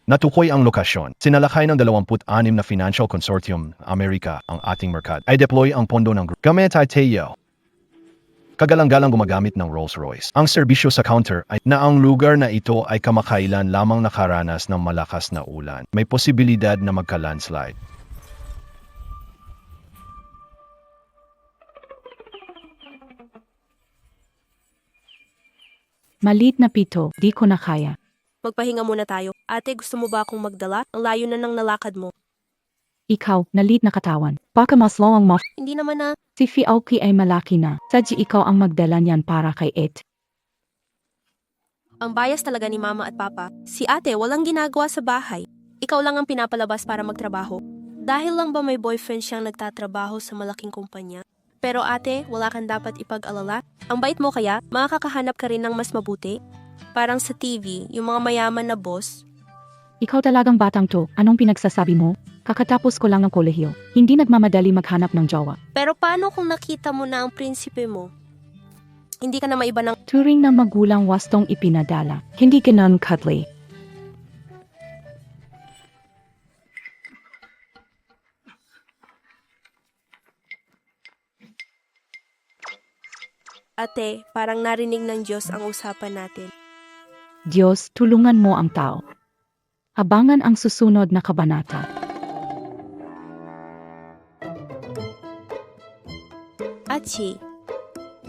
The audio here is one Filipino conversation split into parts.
Natukoy ang lokasyon. Sinalakay ng 26 na financial consortium Amerika ang ating merkado. Ay deploy ang pondo ng group. Gamit ay Teo. Kagalang-galang gumagamit ng Rolls-Royce. Ang serbisyo sa counter ay na ang lugar na ito ay kamakailan lamang nakaranas ng malakas na ulan. May posibilidad na magka-landslide. Malit na pito, di ko na kaya. Magpahinga muna tayo. Ate, gusto mo ba akong magdala? Ang layo na ng nalakad mo. Ikaw, nalit na katawan. Baka mas lawang mo. Hindi naman na. Si Fiaoki ay malaki na. Sadya ikaw ang magdala niyan para kay Ed. Ang bias talaga ni mama at papa. Si ate walang ginagawa sa bahay. Ikaw lang ang pinapalabas para magtrabaho. Dahil lang ba may boyfriend siyang nagtatrabaho sa malaking kumpanya? Pero ate, wala kang dapat ipag-alala. Ang bait mo kaya, makakahanap ka rin ng mas mabuti. Parang sa TV, yung mga mayaman na boss. Ikaw talagang batang to, anong pinagsasabi mo? Kakatapos ko lang ng kolehiyo. Hindi nagmamadali maghanap ng jowa. Pero paano kung nakita mo na ang prinsipe mo? Hindi ka na maiba ng... Turing na magulang wastong ipinadala. Hindi ganon cuddly. Ate, parang narinig ng Diyos ang usapan natin. Diyos, tulungan mo ang tao. Abangan ang susunod na kabanata. Achi,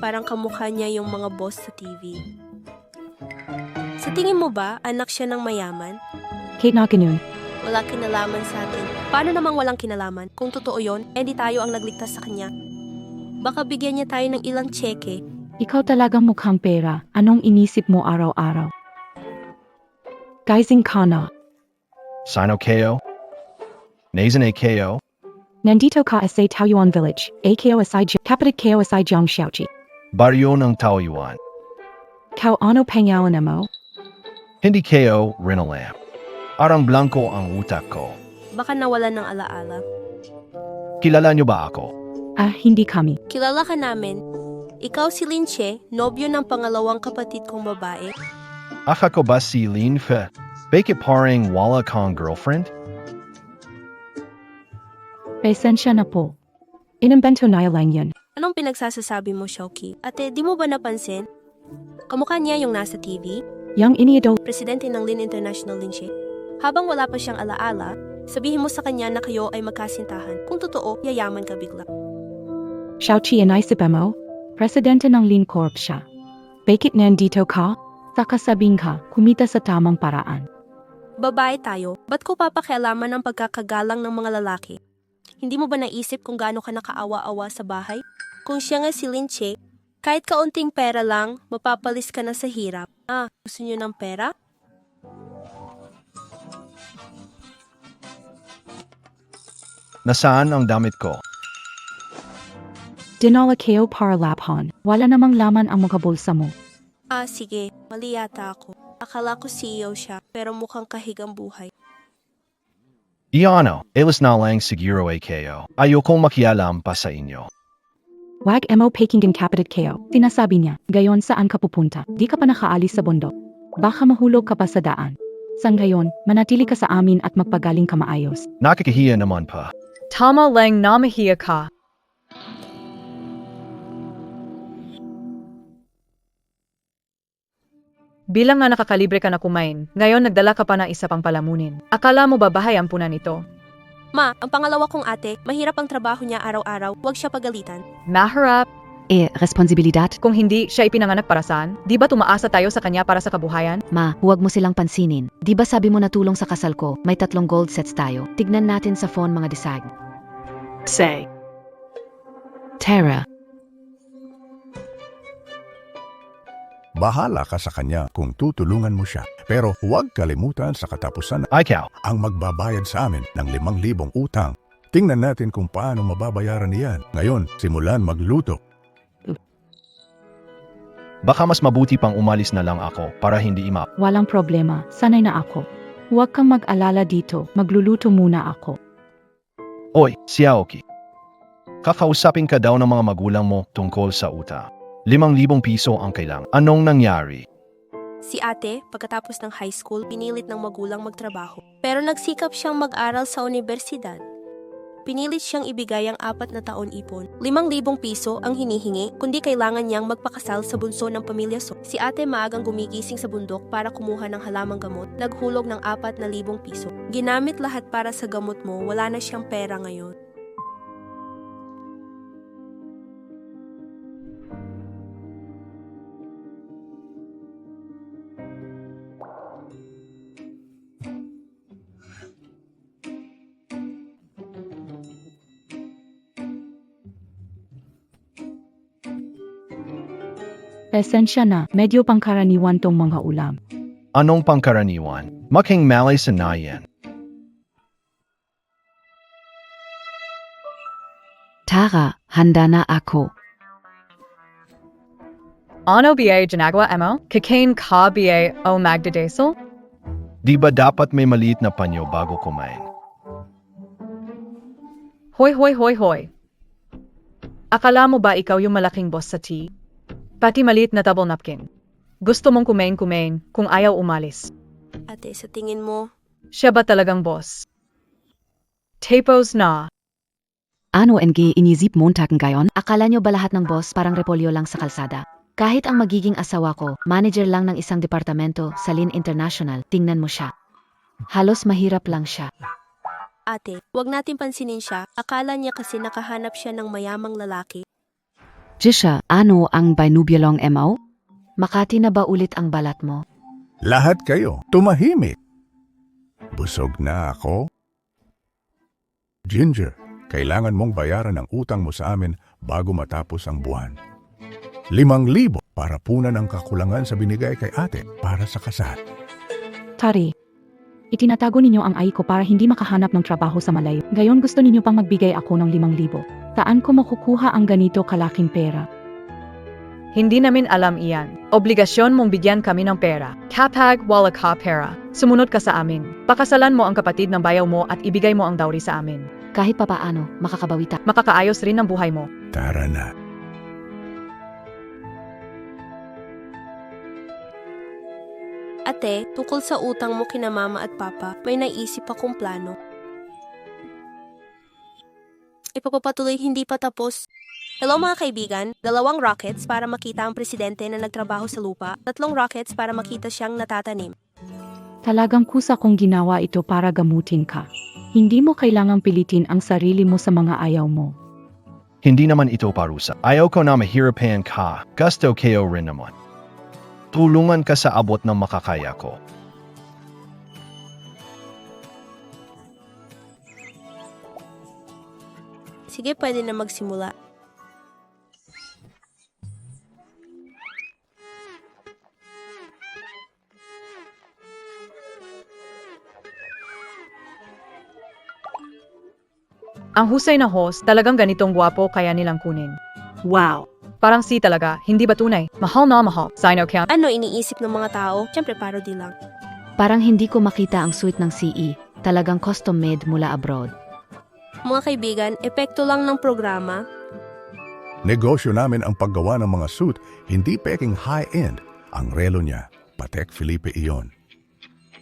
parang kamukha niya yung mga boss sa TV. Sa tingin mo ba, anak siya ng mayaman? Kate na ganun. Wala kinalaman sa atin. Paano namang walang kinalaman? Kung totoo yon, edi tayo ang nagligtas sa kanya. Baka bigyan niya tayo ng ilang tseke. Ikaw talagang mukhang pera. Anong inisip mo araw-araw? Guysing ka na. Sino Ko? Nazan A. Ko? Nandito ka sa Taoyuan Village. AKO asai Kapitat ko asai Jiang Xiaoji. Baryo ng Taoyuan. Kau ano pangalan mo? Hindi Ko rinalam. Arang blanco ang utak ko. Baka nawalan ng alaala. Kilala niyo ba ako? Hindi kami. Kilala ka namin. Ikaw si Linche, nobyo ng pangalawang kapatid kong babae. Aka ko ba si Lin Fe? Bakit parang wala kang girlfriend? Pasensya na po. Inimbento na lang yun. Anong pinagsasasabi mo, Shoki? Ate, di mo ba napansin? Kamukha niya yung nasa TV, Yang iniidol. presidente ng Lin International Linche. Habang wala pa siyang alaala, sabihin mo sa kanya na kayo ay magkasintahan. Kung totoo, yayaman ka bigla. Xiaoqi inisip mo? Presidente ng Lean Corp siya. Bakit nandito ka? Sakasabing ka, kumita sa tamang paraan. Babae tayo, ba't ko papakialaman ang pagkakagalang ng mga lalaki? Hindi mo ba naisip kung gaano ka nakaawa-awa sa bahay? Kung siya nga si Linche, kahit kaunting pera lang, mapapalis ka na sa hirap. Gusto niyo ng pera? Nasaan ang damit ko? Dinala kayo para laphan. Wala namang laman ang mga bulsa mo. Sige, mali yata ako. Akala ko CEO siya, pero mukhang kahigang buhay. Iano, elis na lang siguro Ko. Ayokong makialam pa sa inyo. Wag mo Peking Kapitat kayo. Sinasabi niya, gayon saan ka pupunta? Di ka pa nakaalis sa bundok. Baka mahulog ka pa sa daan. Sa ngayon, manatili ka sa amin at magpagaling ka maayos. Nakakahiya naman pa. Tama lang namahiya ka. Bilang nga nakakalibre ka na kumain, ngayon nagdala ka pa ng isa pang palamunin. Akala mo ba bahay ang punan nito? Ma, ang pangalawa kong ate, mahirap ang trabaho niya araw-araw, huwag siya pagalitan. Maharap. Responsibilidad? Kung hindi siya ipinanganak para saan, di ba tumaasa tayo sa kanya para sa kabuhayan? Ma, huwag mo silang pansinin. Di ba sabi mo na tulong sa kasal ko, may 3 gold sets tayo. Tignan natin sa phone mga disag. Say. Tara. Bahala ka sa kanya kung tutulungan mo siya. Pero huwag kalimutan sa katapusan Ikaw, ang magbabayad sa amin ng 5,000 utang. Tingnan natin kung paano mababayaran niyan. Ngayon, simulan magluto. baka mas mabuti pang umalis na lang ako para hindi Walang problema, sanay na ako. Huwag kang mag-alala dito, magluluto muna ako. Oy, Xiaoki. Kakausapin ka daw ng mga magulang mo tungkol sa uta. 5,000 piso ang kailangan. Anong nangyari? Si ate, pagkatapos ng high school, pinilit ng magulang magtrabaho. Pero nagsikap siyang mag-aral sa universidad. Pinilit siyang ibigay ang 4 na taon ipon. 5,000 piso ang hinihingi, kundi kailangan niyang magpakasal sa bunso ng pamilya. Si ate maagang gumigising sa bundok para kumuha ng halamang gamot, naghulog ng 4,000 piso. Ginamit lahat para sa gamot mo, wala na siyang pera ngayon. Pasensya na, medyo pangkaraniwan tong mga ulam. Anong pangkaraniwan? Making malay sa nayan. Tara, handa na ako. Ano ba ginagawa mo? Kakain ka ba o magdadasal? Di ba dapat may maliit na panyo bago kumain? Hoy, hoy, hoy, hoy. Akala mo ba ikaw yung malaking boss sa tea? Pati maliit na table napkin. Gusto mong kumain kung ayaw umalis. Ate, sa tingin mo, Siya ba talagang boss? Tapos na. Ano inisip montagen gayon? Akala nyo ba lahat ng boss parang repolyo lang sa kalsada? Kahit ang magiging asawa ko, manager lang ng isang departamento sa Lin International, tingnan mo siya. Halos mahirap lang siya. ate, wag natin pansinin siya. Akala niya kasi nakahanap siya ng mayamang lalaki. Jisha, ano ang binubyolong mo? Makati na ba ulit ang balat mo? Lahat kayo, tumahimik. Busog na ako. Ginger, kailangan mong bayaran ang utang mo sa amin bago matapos ang buwan. 5,000 para punan ang kakulangan sa binigay kay ate para sa kasal. Tari, itinatago ninyo ang ay ko para hindi makahanap ng trabaho sa malayo. Gayon gusto ninyo pang magbigay ako ng 5,000. Saan ko makukuha ang ganito kalaking pera? Hindi namin alam iyan. Obligasyon mong bigyan kami ng pera. Kapag wala ka pera, sumunod ka sa amin. Pakasalan mo ang kapatid ng bayaw mo at ibigay mo ang dowry sa amin. Kahit papaano, makakabawita. Makakaayos rin ang buhay mo. Tara na. Ate, tukol sa utang mo kina mama at papa, may naisip akong plano. Ipapatuloy hindi pa tapos. Hello mga kaibigan, 2 rockets para makita ang presidente na nagtrabaho sa lupa, 3 rockets para makita siyang natatanim. Talagang kusa kong ginawa ito para gamutin ka. Hindi mo kailangang pilitin ang sarili mo sa mga ayaw mo. Hindi naman ito parusa. Ayaw ko na mahirapan ka. Gusto kayo rin naman. Tulungan ka sa abot ng makakaya ko. Sige, pwede na magsimula. Ang husay na host, talagang ganitong gwapo kaya nilang kunin. Wow! Parang si talaga, hindi ba tunay? Mahal na mahal. Sino kaya? Ano iniisip ng mga tao? Siyempre parody lang. Parang hindi ko makita ang suit ng CE. Talagang custom-made mula abroad. Mga kaibigan, epekto lang ng programa. Negosyo namin ang paggawa ng mga suit, hindi peking high-end. Ang relo niya, Patek Philippe iyon.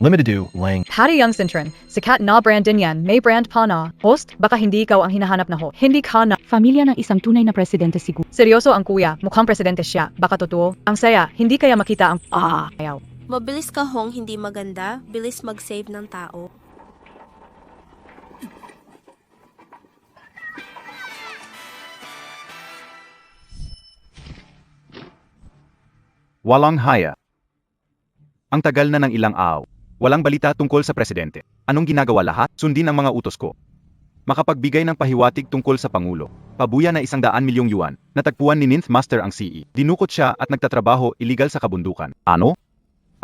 Limited do, lang. Patty Young Cintron, sikat na brand din yan, may brand pa na. Host, baka hindi ikaw ang hinahanap na host. Hindi ka na. Pamilya ng isang tunay na presidente siguro. Seryoso ang kuya, mukhang presidente siya. Baka totoo. Ang saya, hindi kaya makita ang ayaw. Mabilis ka hong hindi maganda, bilis mag-save ng tao. Walang haya. Ang tagal na ng ilang araw. Walang balita tungkol sa presidente. Anong ginagawa lahat? Sundin ang mga utos ko. Makapagbigay ng pahiwatig tungkol sa Pangulo. Pabuya na 100 milyong yuan. Natagpuan ni Ninth Master ang CE. Dinukot siya at nagtatrabaho illegal sa kabundukan. Ano?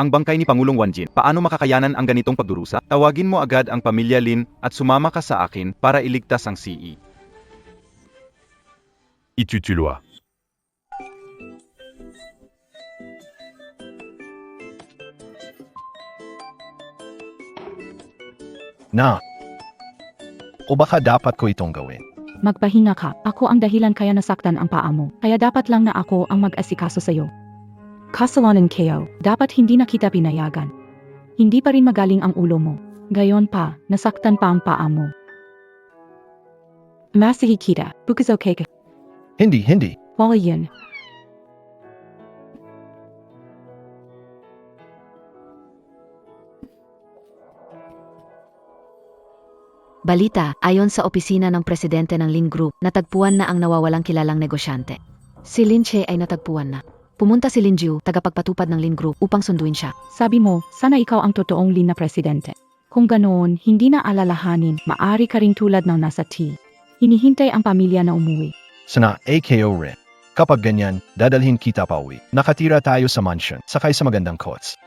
Ang bangkay ni Pangulong Wanjin. Paano makakayanan ang ganitong pagdurusa? Tawagin mo agad ang pamilya Lin at sumama ka sa akin para iligtas ang CE. Itutuloy. Na. O baka dapat ko itong gawin. Magpahinga ka. Ako ang dahilan kaya nasaktan ang paa mo. Kaya dapat lang na ako ang mag-asikaso sa'yo. Kasalanan kayo, dapat hindi na kita pinayagan. Hindi pa rin magaling ang ulo mo. Gayon pa, nasaktan pa ang paa mo. Masahi kita, bukas okay ka. Hindi. Wala yun. Balita, ayon sa opisina ng presidente ng Lin Group, natagpuan na ang nawawalang kilalang negosyante. Si Lin Che ay natagpuan na. Pumunta si Lin Jiu, tagapagpatupad ng Lin Group, upang sunduin siya. Sabi mo, sana ikaw ang totoong Lin na presidente. Kung ganoon, hindi na alalahanin, maari ka ring tulad ng nasa T. Hinihintay ang pamilya na umuwi. Sana AKO rin. Kapag ganyan, dadalhin kita pa uwi. Nakatira tayo sa mansion, sakay sa magandang coach.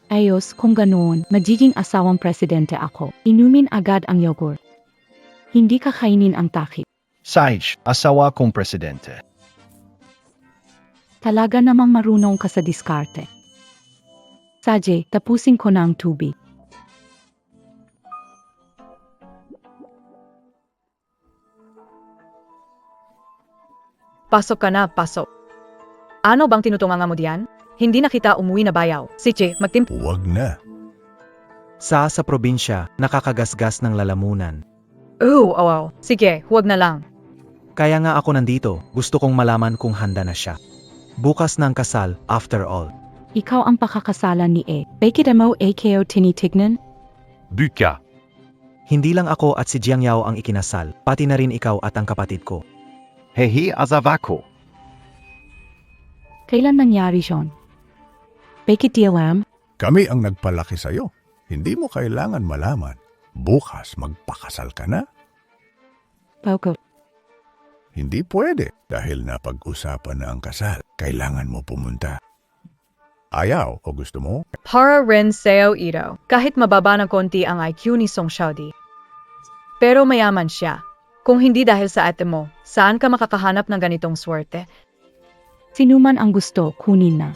Ayos, kung ganoon, magiging asawang presidente ako. Inumin agad ang yogurt. Hindi kakainin ang takip. Sahij, asawa kong presidente. Talaga namang marunong ka sa diskarte. Saje, tapusin ko na ang tubig. Pasok ka na, pasok. Ano bang tinutunganga mo diyan? Hindi na kita umuwi na bayaw. Si Che, Huwag na. Sa probinsya, nakakagasgas ng lalamunan. Wow. Sige, huwag na lang. Kaya nga ako nandito, gusto kong malaman kung handa na siya. Bukas na ang kasal, after all. Ikaw ang pakakasalan ni E. Bakit mo AKO tinitignan? Buka. Hindi lang ako at si Jiang Yao ang ikinasal, pati na rin ikaw at ang kapatid ko. Hehi azavako. Kailan nangyari yon? Bakit di alam? Kami ang nagpalaki sa'yo. Hindi mo kailangan malaman. Bukas magpakasal ka na. Pauko. Hindi pwede dahil napag-usapan na ang kasal. Kailangan mo pumunta. Ayaw o gusto mo? Para rin sa'yo ito, kahit mababa ng konti ang IQ ni Song Xiaodi. Pero mayaman siya. Kung hindi dahil sa ate mo, saan ka makakahanap ng ganitong swerte? Sinuman ang gusto, kunin na.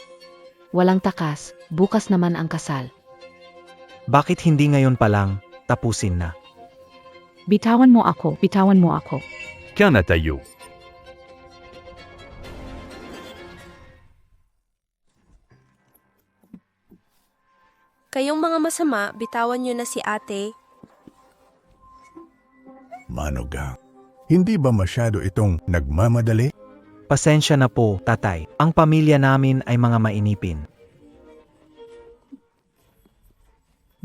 Walang takas, bukas naman ang kasal. Bakit hindi ngayon pa lang, tapusin na? Bitawan mo ako, bitawan mo ako. Kana tayo. Kayong mga masama, bitawan nyo na si ate. Manugang. Hindi ba masyado itong nagmamadali? Pasensya na po, tatay. Ang pamilya namin ay mga mainipin.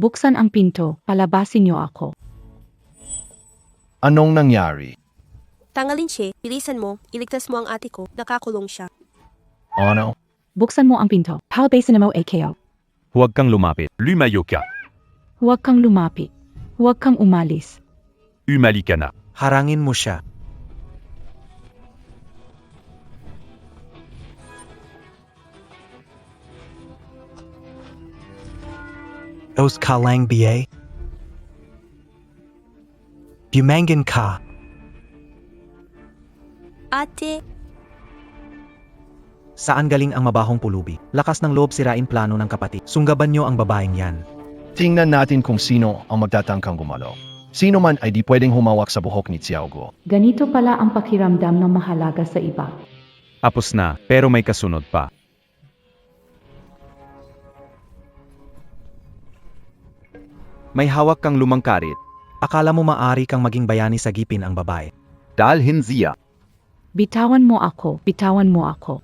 Buksan ang pinto, palabasin niyo ako. Anong nangyari? Tangalin siya, bilisan mo, iligtas mo ang ate ko, nakakulong siya. Ano? Buksan mo ang pinto, palabasin mo AKO. Huwag kang lumapit. Lumayo ka. Huwag kang lumapit. Huwag kang umalis. Umali ka na. Harangin mo siya. Os ka lang biye? Bumangin ka. Ate, Saan galing ang mabahong pulubi? Lakas ng loob sirain plano ng kapatid. Sunggaban niyo ang babaeng yan. Tingnan natin kung sino ang magtatangkang gumalaw. Sino man ay di pwedeng humawak sa buhok ni Xiaoguo. Ganito pala ang pakiramdam ng mahalaga sa iba. Apos na, pero may kasunod pa. May hawak kang lumang karit. Akala mo maari kang maging bayani sa gipin ang babae. Dalhin siya. Bitawan mo ako, bitawan mo ako.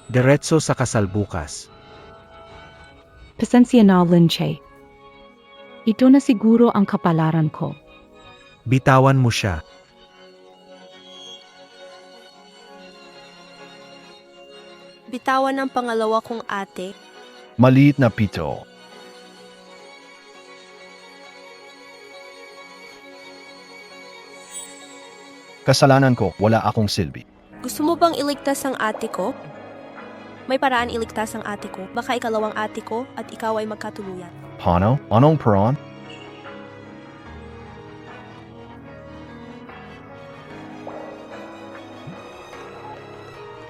Diretso sa kasal bukas. Pasensya na, Lin Che. Ito na siguro ang kapalaran ko. Bitawan mo siya. bitawan ang pangalawa kong ate. Maliit na pito. Kasalanan ko, wala akong silbi. Gusto mo bang iligtas ang ate ko? May paraan iligtas ang ate ko. Baka ikalawang ate ko at ikaw ay magkatuluyan. Paano? Anong peron?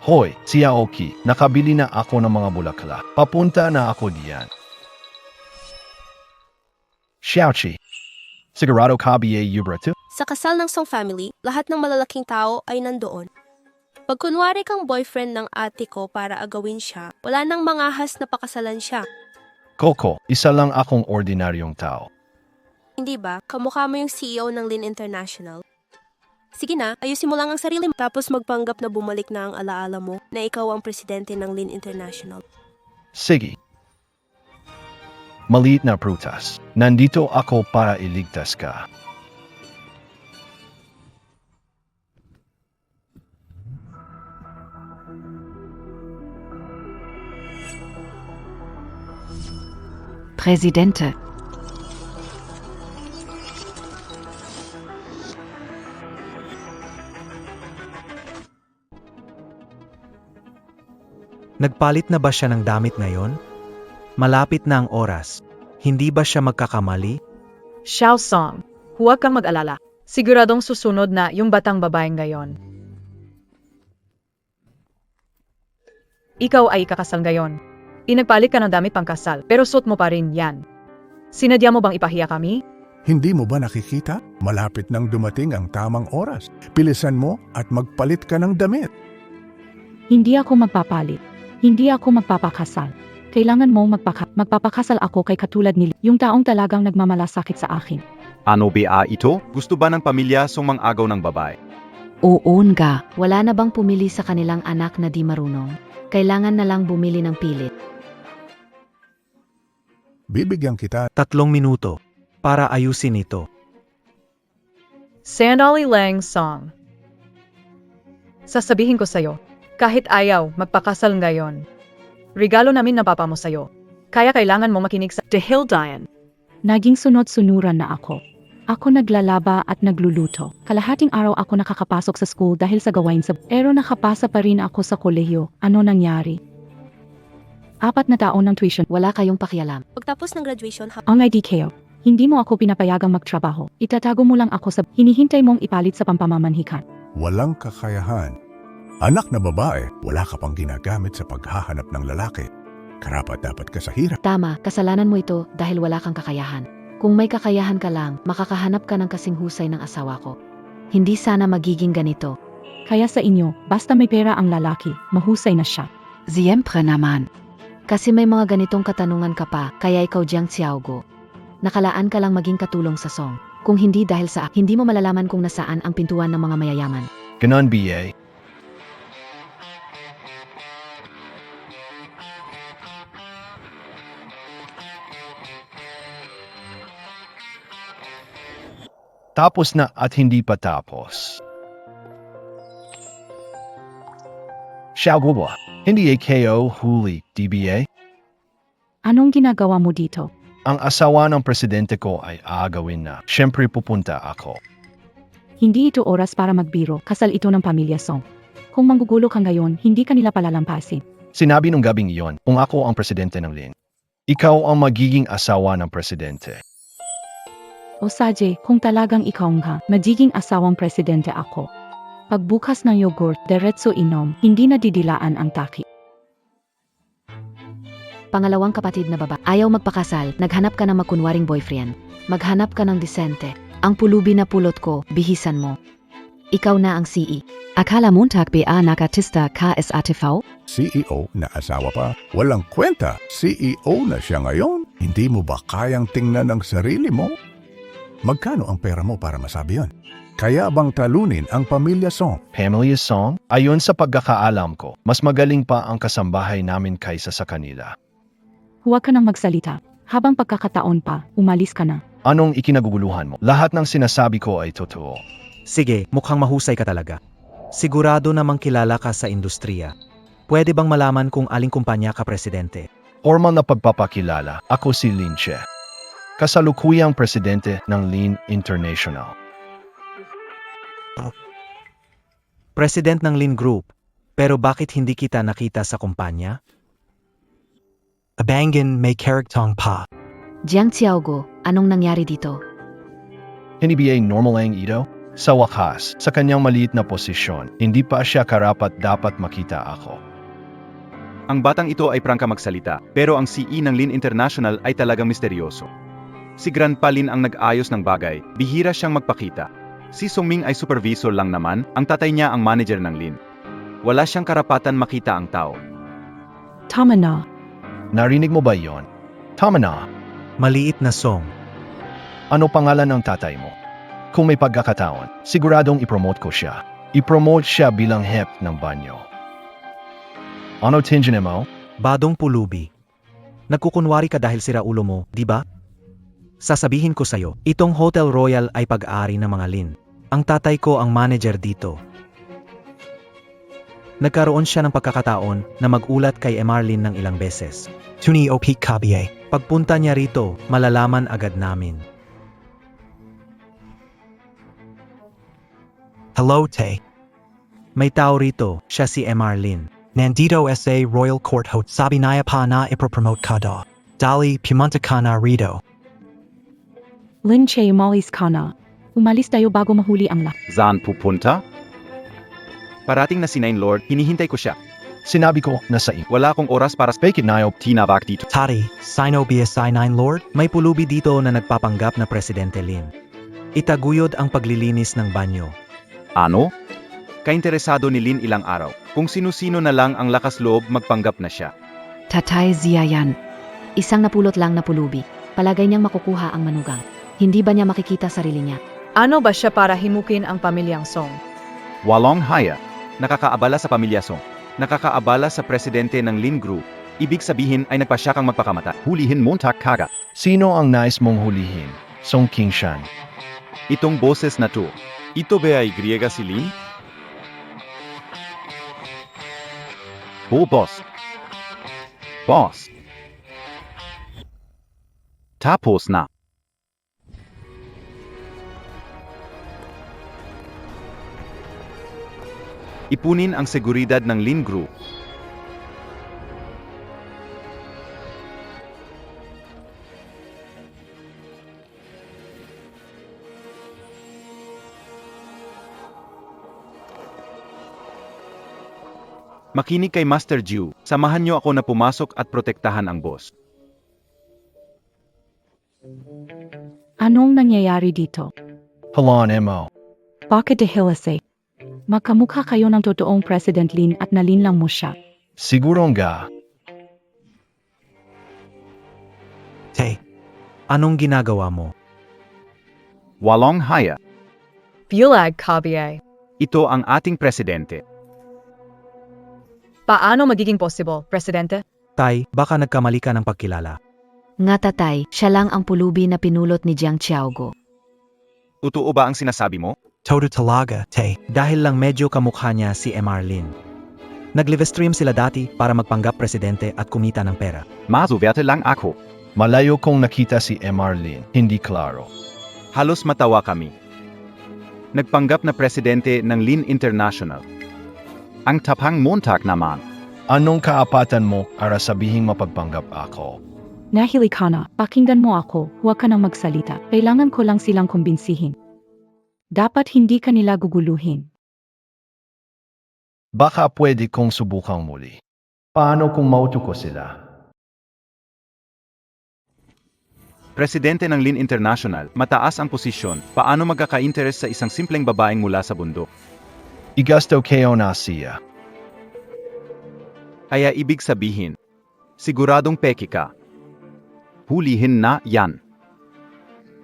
Hoy, si Aoki, nakabili na ako ng mga bulaklak. Papunta na ako diyan. Xiaoqi, sigurado ka ba Ubra 2? Sa kasal ng Song family, lahat ng malalaking tao ay nandoon. Pag kunwari kang boyfriend ng ate ko para agawin siya, wala nang mangahas na pakasalan siya. Coco, isa lang akong ordinaryong tao. Hindi ba? Kamukha mo yung CEO ng Lin International. Sige na, ayusin mo lang ang sarili mo. Tapos magpanggap na bumalik na ang alaala mo na ikaw ang presidente ng Lin International. Sige. Maliit na prutas. Nandito ako para iligtas ka. Presidente. Nagpalit na ba siya ng damit ngayon? Malapit na ang oras. Hindi ba siya magkakamali? Xiao Song, huwag kang mag-alala. Siguradong susunod na yung batang babaeng ngayon. Ikaw ay ikakasal ngayon. Inagpalit ka ng damit pangkasal, pero suot mo pa rin yan. Sinadya mo bang ipahiya kami? Hindi mo ba nakikita? Malapit nang dumating ang tamang oras. Pilisan mo at magpalit ka ng damit. Hindi ako magpapalit. Hindi ako magpapakasal. Kailangan mong magpapakasal ako kay katulad ni yung taong talagang nagmamalasakit sa akin. Ano ba ito? Gusto ba ng pamilya sumang-agaw ng babae? Oo nga. Wala na bang pumili sa kanilang anak na di marunong? Kailangan na lang bumili ng pilit. Bibigyan kita 3 minuto para ayusin ito. Sandali lang, Song. Sasabihin ko sa'yo, kahit ayaw, magpakasal ngayon. Regalo namin na papa mo sa'yo. Kaya kailangan mong makinig sa dahil Diane. Naging sunod-sunuran na ako. Ako naglalaba at nagluluto. Kalahating araw ako nakakapasok sa school dahil sa gawain sa... Pero nakapasa pa rin ako sa kolehiyo. Ano nangyari? 4 na taon ng tuition. Wala kayong pakialam. Pagtapos ng graduation, Ang IDKO. Hindi mo ako pinapayagang magtrabaho. Itatago mo lang ako sa... Hinihintay mong ipalit sa pampamamanhikan. walang kakayahan. Anak na babae, wala ka pang ginagamit sa paghahanap ng lalaki. Karapat dapat ka sa hirap. Tama, kasalanan mo ito dahil wala kang kakayahan. Kung may kakayahan ka lang, makakahanap ka ng kasing husay ng asawa ko. Hindi sana magiging ganito. Kaya sa inyo, basta may pera ang lalaki, mahusay na siya. Siyempre naman. Kasi may mga ganitong katanungan ka pa, kaya ikaw Jiang Xiaogo. Nakalaan ka lang maging katulong sa Song. Kung hindi dahil sa hindi mo malalaman kung nasaan ang pintuan ng mga mayayaman. Ganon BA. Tapos na at hindi pa tapos. Xiaoguo, hindi AKO huli, DBA? Anong ginagawa mo dito? Ang asawa ng presidente ko ay aagawin na. Siyempre pupunta ako. Hindi ito oras para magbiro, kasal ito ng pamilya Song. Kung manggugulo ka ngayon, hindi ka nila palalampasin. Sinabi nung gabing iyon, kung ako ang presidente ng Lin, ikaw ang magiging asawa ng presidente. O Saje, kung talagang ikaw nga, magiging asawang presidente ako. Pagbukas ng yogurt, diretso inom, hindi na didilaan ang taki. Pangalawang kapatid na baba, ayaw magpakasal, naghanap ka ng makunwaring boyfriend. Maghanap ka ng disente. Ang pulubi na pulot ko, bihisan mo. Ikaw na ang CE. Akala Montag BA nakatista KSATV? CEO na asawa pa, walang kwenta. CEO na siya ngayon. Hindi mo ba kayang tingnan ang sarili mo? Magkano ang pera mo para masabi yon? Kaya bang talunin ang pamilya Song? Pamilya Song, ayon sa pagkakaalam ko, mas magaling pa ang kasambahay namin kaysa sa kanila. Huwag ka nang magsalita. Habang pagkakataon pa, umalis ka na. Anong ikinaguguluhan mo? Lahat ng sinasabi ko ay totoo. Sige, mukhang mahusay ka talaga. Sigurado namang kilala ka sa industriya. Pwede bang malaman kung aling kumpanya ka presidente? Formal na pagpapakilala, ako si Lin Che. Kasalukuyang presidente ng Lin International. President ng Lin Group. Pero bakit hindi kita nakita sa kumpanya? Abangan may karaktong pa. Jiang Xiaogo, anong nangyari dito? Hindi ba normal ang ito? Sa wakas, sa kanyang maliit na posisyon, hindi pa siya karapat-dapat makita ako. Ang batang ito ay prangka magsalita, pero ang CE ng Lin International ay talagang misteryoso. Si Grandpa Lin ang nag-ayos ng bagay, bihira siyang magpakita. Si Songming ay supervisor lang naman, ang tatay niya ang manager ng Lin. Wala siyang karapatan makita ang tao. Tama na. Narinig mo ba yon? Tama na. Maliit na song. Ano pangalan ng tatay mo? Kung may pagkakataon, siguradong ipromote ko siya. Ipromote siya bilang head ng banyo. Ano tingin mo? Badong pulubi. Nagkukunwari ka dahil sira ulo mo, di ba? Sasabihin ko sa'yo, itong Hotel Royal ay pag-aari ng mga Lin. Ang tatay ko ang manager dito. Nagkaroon siya ng pagkakataon na magulat kay Emarlin ng ilang beses. Tuni o Pete Cabie. Pagpunta niya rito, malalaman agad namin. Hello, Tay. May tao rito, siya si Emarlin. Nandito sa Royal Court Hotel. Sabi niya pa na ipropromote ka daw. Dali, pumunta ka na rito. Lin Che, umalis ka na. Umalis tayo bago mahuli ang lahat. Saan pupunta? Parating na si Nine Lord, hinihintay ko siya. Sinabi ko na sa iyo. Wala akong oras para Fake it na tinabak dito. Tari, sino BSI 9 Lord? May pulubi dito na nagpapanggap na Presidente Lin. Itaguyod ang paglilinis ng banyo. Ano? Kainteresado ni Lin ilang araw. Kung sino-sino na lang ang lakas loob magpanggap na siya. Tatay Ziayan. Isang napulot lang na pulubi. Palagay niyang makukuha ang manugang. Hindi ba niya makikita sarili niya? Ano ba siya para himukin ang pamilyang Song? Walong haya. Nakakaabala sa pamilya Song. Nakakaabala sa presidente ng Lin Group. Ibig sabihin ay nagpasya kang magpakamata. Hulihin mo tak kaga. Sino ang nais mong hulihin? Song Qingshan. Itong boses na to. Ito ba ay Griega si Lin? Boss. Boss. Tapos na. Ipunin ang seguridad ng Lin Group. Makinig kay Master Jiu, samahan niyo ako na pumasok at protektahan ang boss. Anong nangyayari dito? Halon mo. Bakit dahil sa magkamukha kayo ng totoong President Lin at nalinlang mo siya? Siguro nga. Tay, anong ginagawa mo? Walong haya. Bulag Cabie. Ito ang ating presidente. Paano magiging possible, Presidente? Tay, baka nagkamali ka ng pagkilala. Nga tatay, siya lang ang pulubi na pinulot ni Jiang Xiaogo. Totoo ba ang sinasabi mo? Todo talaga, Tay. Dahil lang medyo kamukha niya si Emarlin. Nag-live stream sila dati para magpanggap presidente at kumita ng pera. Masuverte lang ako. Malayo kong nakita si Emarlin. Hindi klaro. Halos matawa kami. Nagpanggap na presidente ng Lin International. Ang tapang montak naman. Anong kaapatan mo para sabihing mapagpanggap ako? Nahili ka na, pakinggan mo ako, huwag ka nang magsalita. Kailangan ko lang silang kumbinsihin. Dapat hindi ka nila guguluhin. Baka pwede kong subukang muli. Paano kung mauto ko sila? Presidente ng Lin International, mataas ang posisyon. Paano magkaka-interest sa isang simpleng babaeng mula sa bundok? Igasto kayo na siya. Kaya ibig sabihin, siguradong peki ka. Hulihin na yan.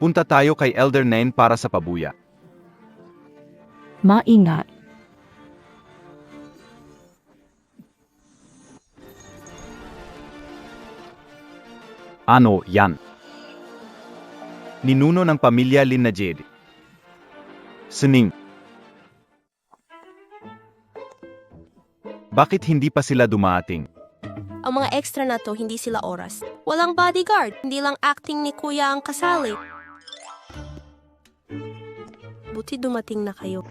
Punta tayo kay Elder Nain para sa pabuya. Maingat. Ano yan? Ninuno ng pamilya Lin na Jade. Sining. Bakit hindi pa sila dumating? Ang mga extra na to, hindi sila oras. Walang bodyguard, hindi lang acting ni Kuya ang kasali. Buti dumating na kayo.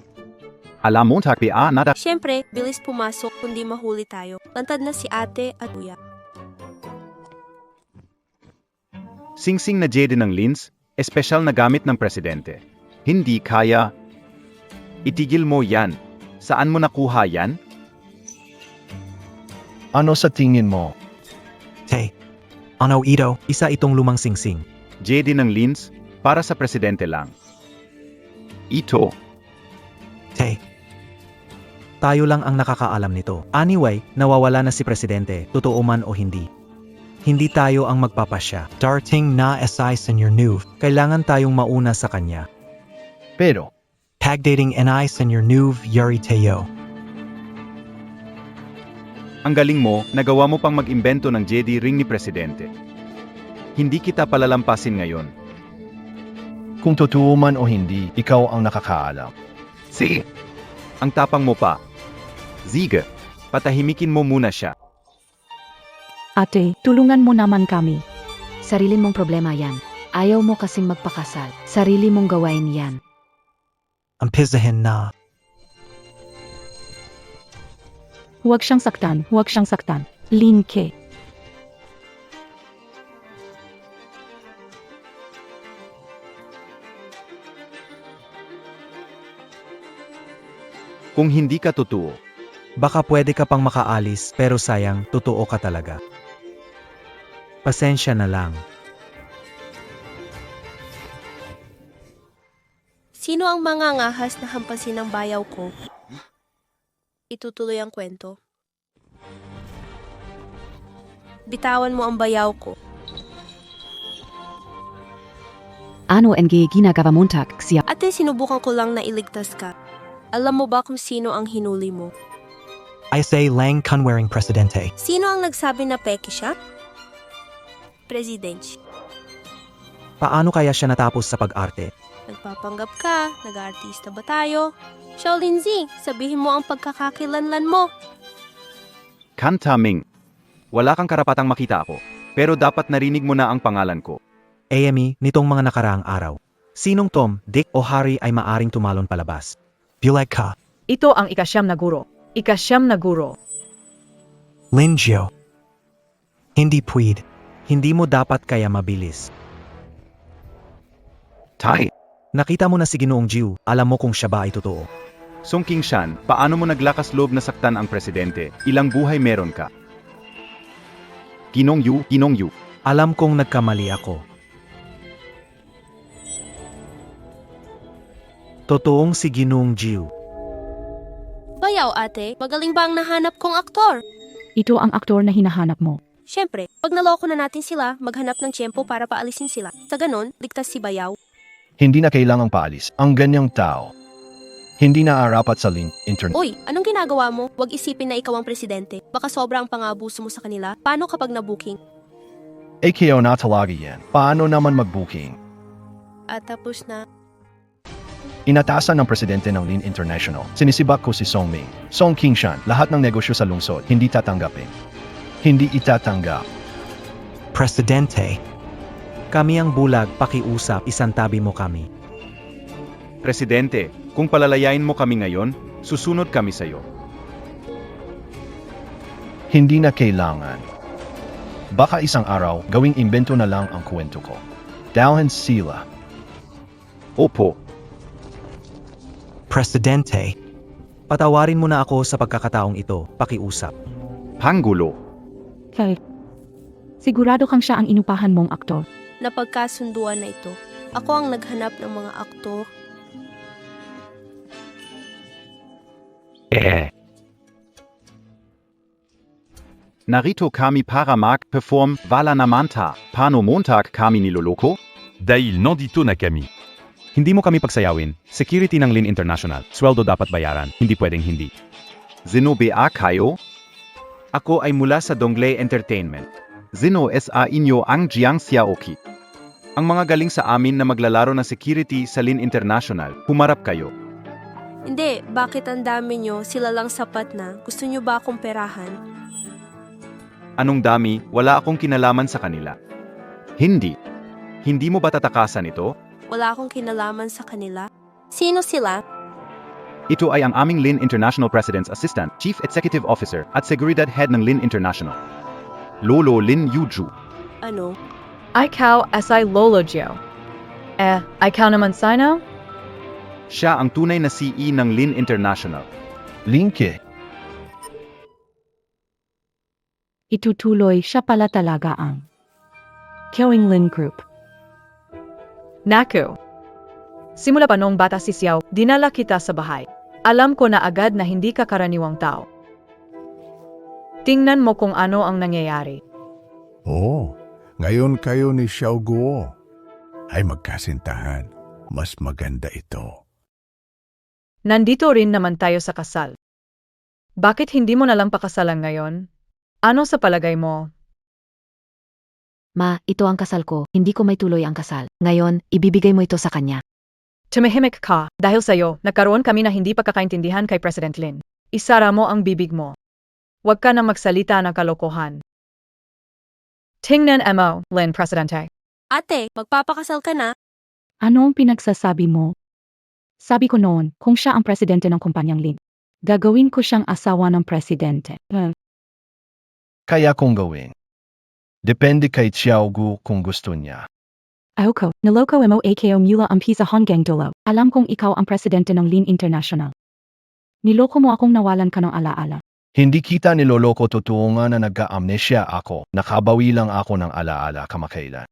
Alam mo takpia nada. Siyempre, bilis pumasok kundi mahuli tayo. Lantad na si ate at kuya. Singsing na Jade ng Lins, espesyal na gamit ng presidente. Hindi kaya. Itigil mo yan. Saan mo nakuha yan? Ano sa tingin mo? Tay, ano ito? Isa itong lumang singsing. Jade ng Lins, para sa presidente lang. Ito. Tay, Tayo lang ang nakakaalam nito. Anyway, nawawala na si Presidente, totoo man o hindi. Hindi tayo ang magpapasya. Darting na SI Senior New. Kailangan tayong mauna sa kanya. Pero, Pagdating NI Senior New Yuri Teo. Ang galing mo, nagawa mo pang mag-imbento ng JD ring ni Presidente. Hindi kita palalampasin ngayon. kung totoo man o hindi, ikaw ang nakakaalam. Sige. Ang tapang mo pa. Sige, patahimikin mo muna siya. Ate, tulungan mo naman kami. Sarili mong problema yan. Ayaw mo kasing magpakasal. Sarili mong gawain yan. Umpisahin na. Huwag siyang saktan, huwag siyang saktan. Lin Ke. Kung hindi ka totoo, Baka pwede ka pang makaalis pero sayang, totoo ka talaga. Pasensya na lang. Sino ang mga ngahas na hampasin ng bayaw ko? Itutuloy ang kwento. Bitawan mo ang bayaw ko. Ano ang ginagawa Montag siya? Ate, sinubukan ko lang na iligtas ka. Alam mo ba kung sino ang hinuli mo? I say lang kunwaring Presidente. Sino ang nagsabi na peki siya? Presidente. Paano kaya siya natapos sa pag-arte? Nagpapanggap ka, nag-aartista ba tayo? Shaolin Z, sabihin mo ang pagkakakilanlan mo. Kanta Ming. Wala kang karapatang makita ako, pero dapat narinig mo na ang pangalan ko. Amy, nitong mga nakaraang araw. Sinong Tom, Dick o Harry ay maaring tumalon palabas? Bulag ka. Ito ang ikasyam na guro. Ikasyam na guro. Linjo. Hindi pwede. Hindi mo dapat kaya mabilis. Tai. Nakita mo na si Ginoong Jiu, alam mo kung siya ba ay totoo. Song King Shan, paano mo naglakas loob na saktan ang presidente? Ilang buhay meron ka? Ginong Yu. Alam kong nagkamali ako. Totoong si Ginoong Jiu. Bayaw ate, magaling ba ang nahanap kong aktor? Ito ang aktor na hinahanap mo. Siyempre, pag naloko na natin sila, maghanap ng tiyempo para paalisin sila. Sa ganon, ligtas si Bayaw. Hindi na kailangang paalis ang ganyang tao. Hindi na arapat sa internet. Uy, anong ginagawa mo? Huwag isipin na ikaw ang presidente. Baka sobra ang pang-abuso mo sa kanila. Paano kapag na-booking? AKO na talaga yan. Paano naman mag-booking? At tapos na. Inatasan ng presidente ng Lin International. Sinisibak ko si Song Ming. Song King Shan, lahat ng negosyo sa lungsod, hindi tatanggapin. Hindi itatanggap. Presidente. Kami ang bulag, pakiusap, isantabi mo kami. Presidente, kung palalayain mo kami ngayon, susunod kami sa'yo. Hindi na kailangan. Baka isang araw, gawing imbento na lang ang kwento ko. Dalhin sila. Opo. Presidente. Patawarin mo na ako sa pagkakataong ito, pakiusap. Panggulo. Kay, sigurado kang siya ang inupahan mong aktor. Napagkasunduan na ito. Ako ang naghanap ng mga aktor. Narito kami para mag-perform Wala Namanta. Paano Montag kami niloloko? Dahil nandito na kami. Hindi mo kami pagsayawin. Security ng Lin International. Sweldo dapat bayaran. Hindi pwedeng hindi. Zino ba kayo? Ako ay mula sa Donglei Entertainment. Zino sa inyo ang Jiang Xiaoqi. Ang mga galing sa amin na maglalaro ng security sa Lin International. Humarap kayo. Hindi, bakit ang dami nyo? Sila lang sapat na. Gusto nyo ba akong perahan? Anong dami? Wala akong kinalaman sa kanila. Hindi. Hindi mo ba tatakasan ito? Wala akong kinalaman sa kanila. Sino sila? Ito ay ang aming Lin International President's Assistant, Chief Executive Officer at Seguridad Head ng Lin International. Lolo Lin Yuju. Ano? Ikaw asay Lolo Gio. Ikaw naman sino? Siya ang tunay na CE ng Lin International. Linke. Itutuloy siya pala talaga ang Kyoing Lin Group. Naku. Simula pa noong bata si Xiao, dinala kita sa bahay. Alam ko na agad na hindi ka karaniwang tao. Tingnan mo kung ano ang nangyayari. Oo, ngayon kayo ni Xiao Guo ay magkasintahan. Mas maganda ito. Nandito rin naman tayo sa kasal. Bakit hindi mo nalang pakasalan ngayon? Ano sa palagay mo? Ma, ito ang kasal ko, hindi ko may tuloy ang kasal. Ngayon, ibibigay mo ito sa kanya. Tumahimik ka, dahil sa'yo, nagkaroon kami na hindi pagkakaintindihan kay President Lin. Isara mo ang bibig mo. Huwag ka na magsalita ng kalokohan. Tingnan mo, Lin Presidente. Ate, magpapakasal ka na? Ano ang pinagsasabi mo? Sabi ko noon, kung siya ang presidente ng kumpanyang Lin, gagawin ko siyang asawa ng presidente. Kaya kong gawin. Depende kay Xiao Gu kung gusto niya. Ayoko, niloko mo ako mula umpisa hanggang dulo. Alam kong ikaw ang presidente ng Lin International. Niloko mo akong nawalan ka ng alaala. Hindi kita niloloko, totoo nga na nagka-amnesia ako. Nakabawi lang ako ng alaala kamakailan.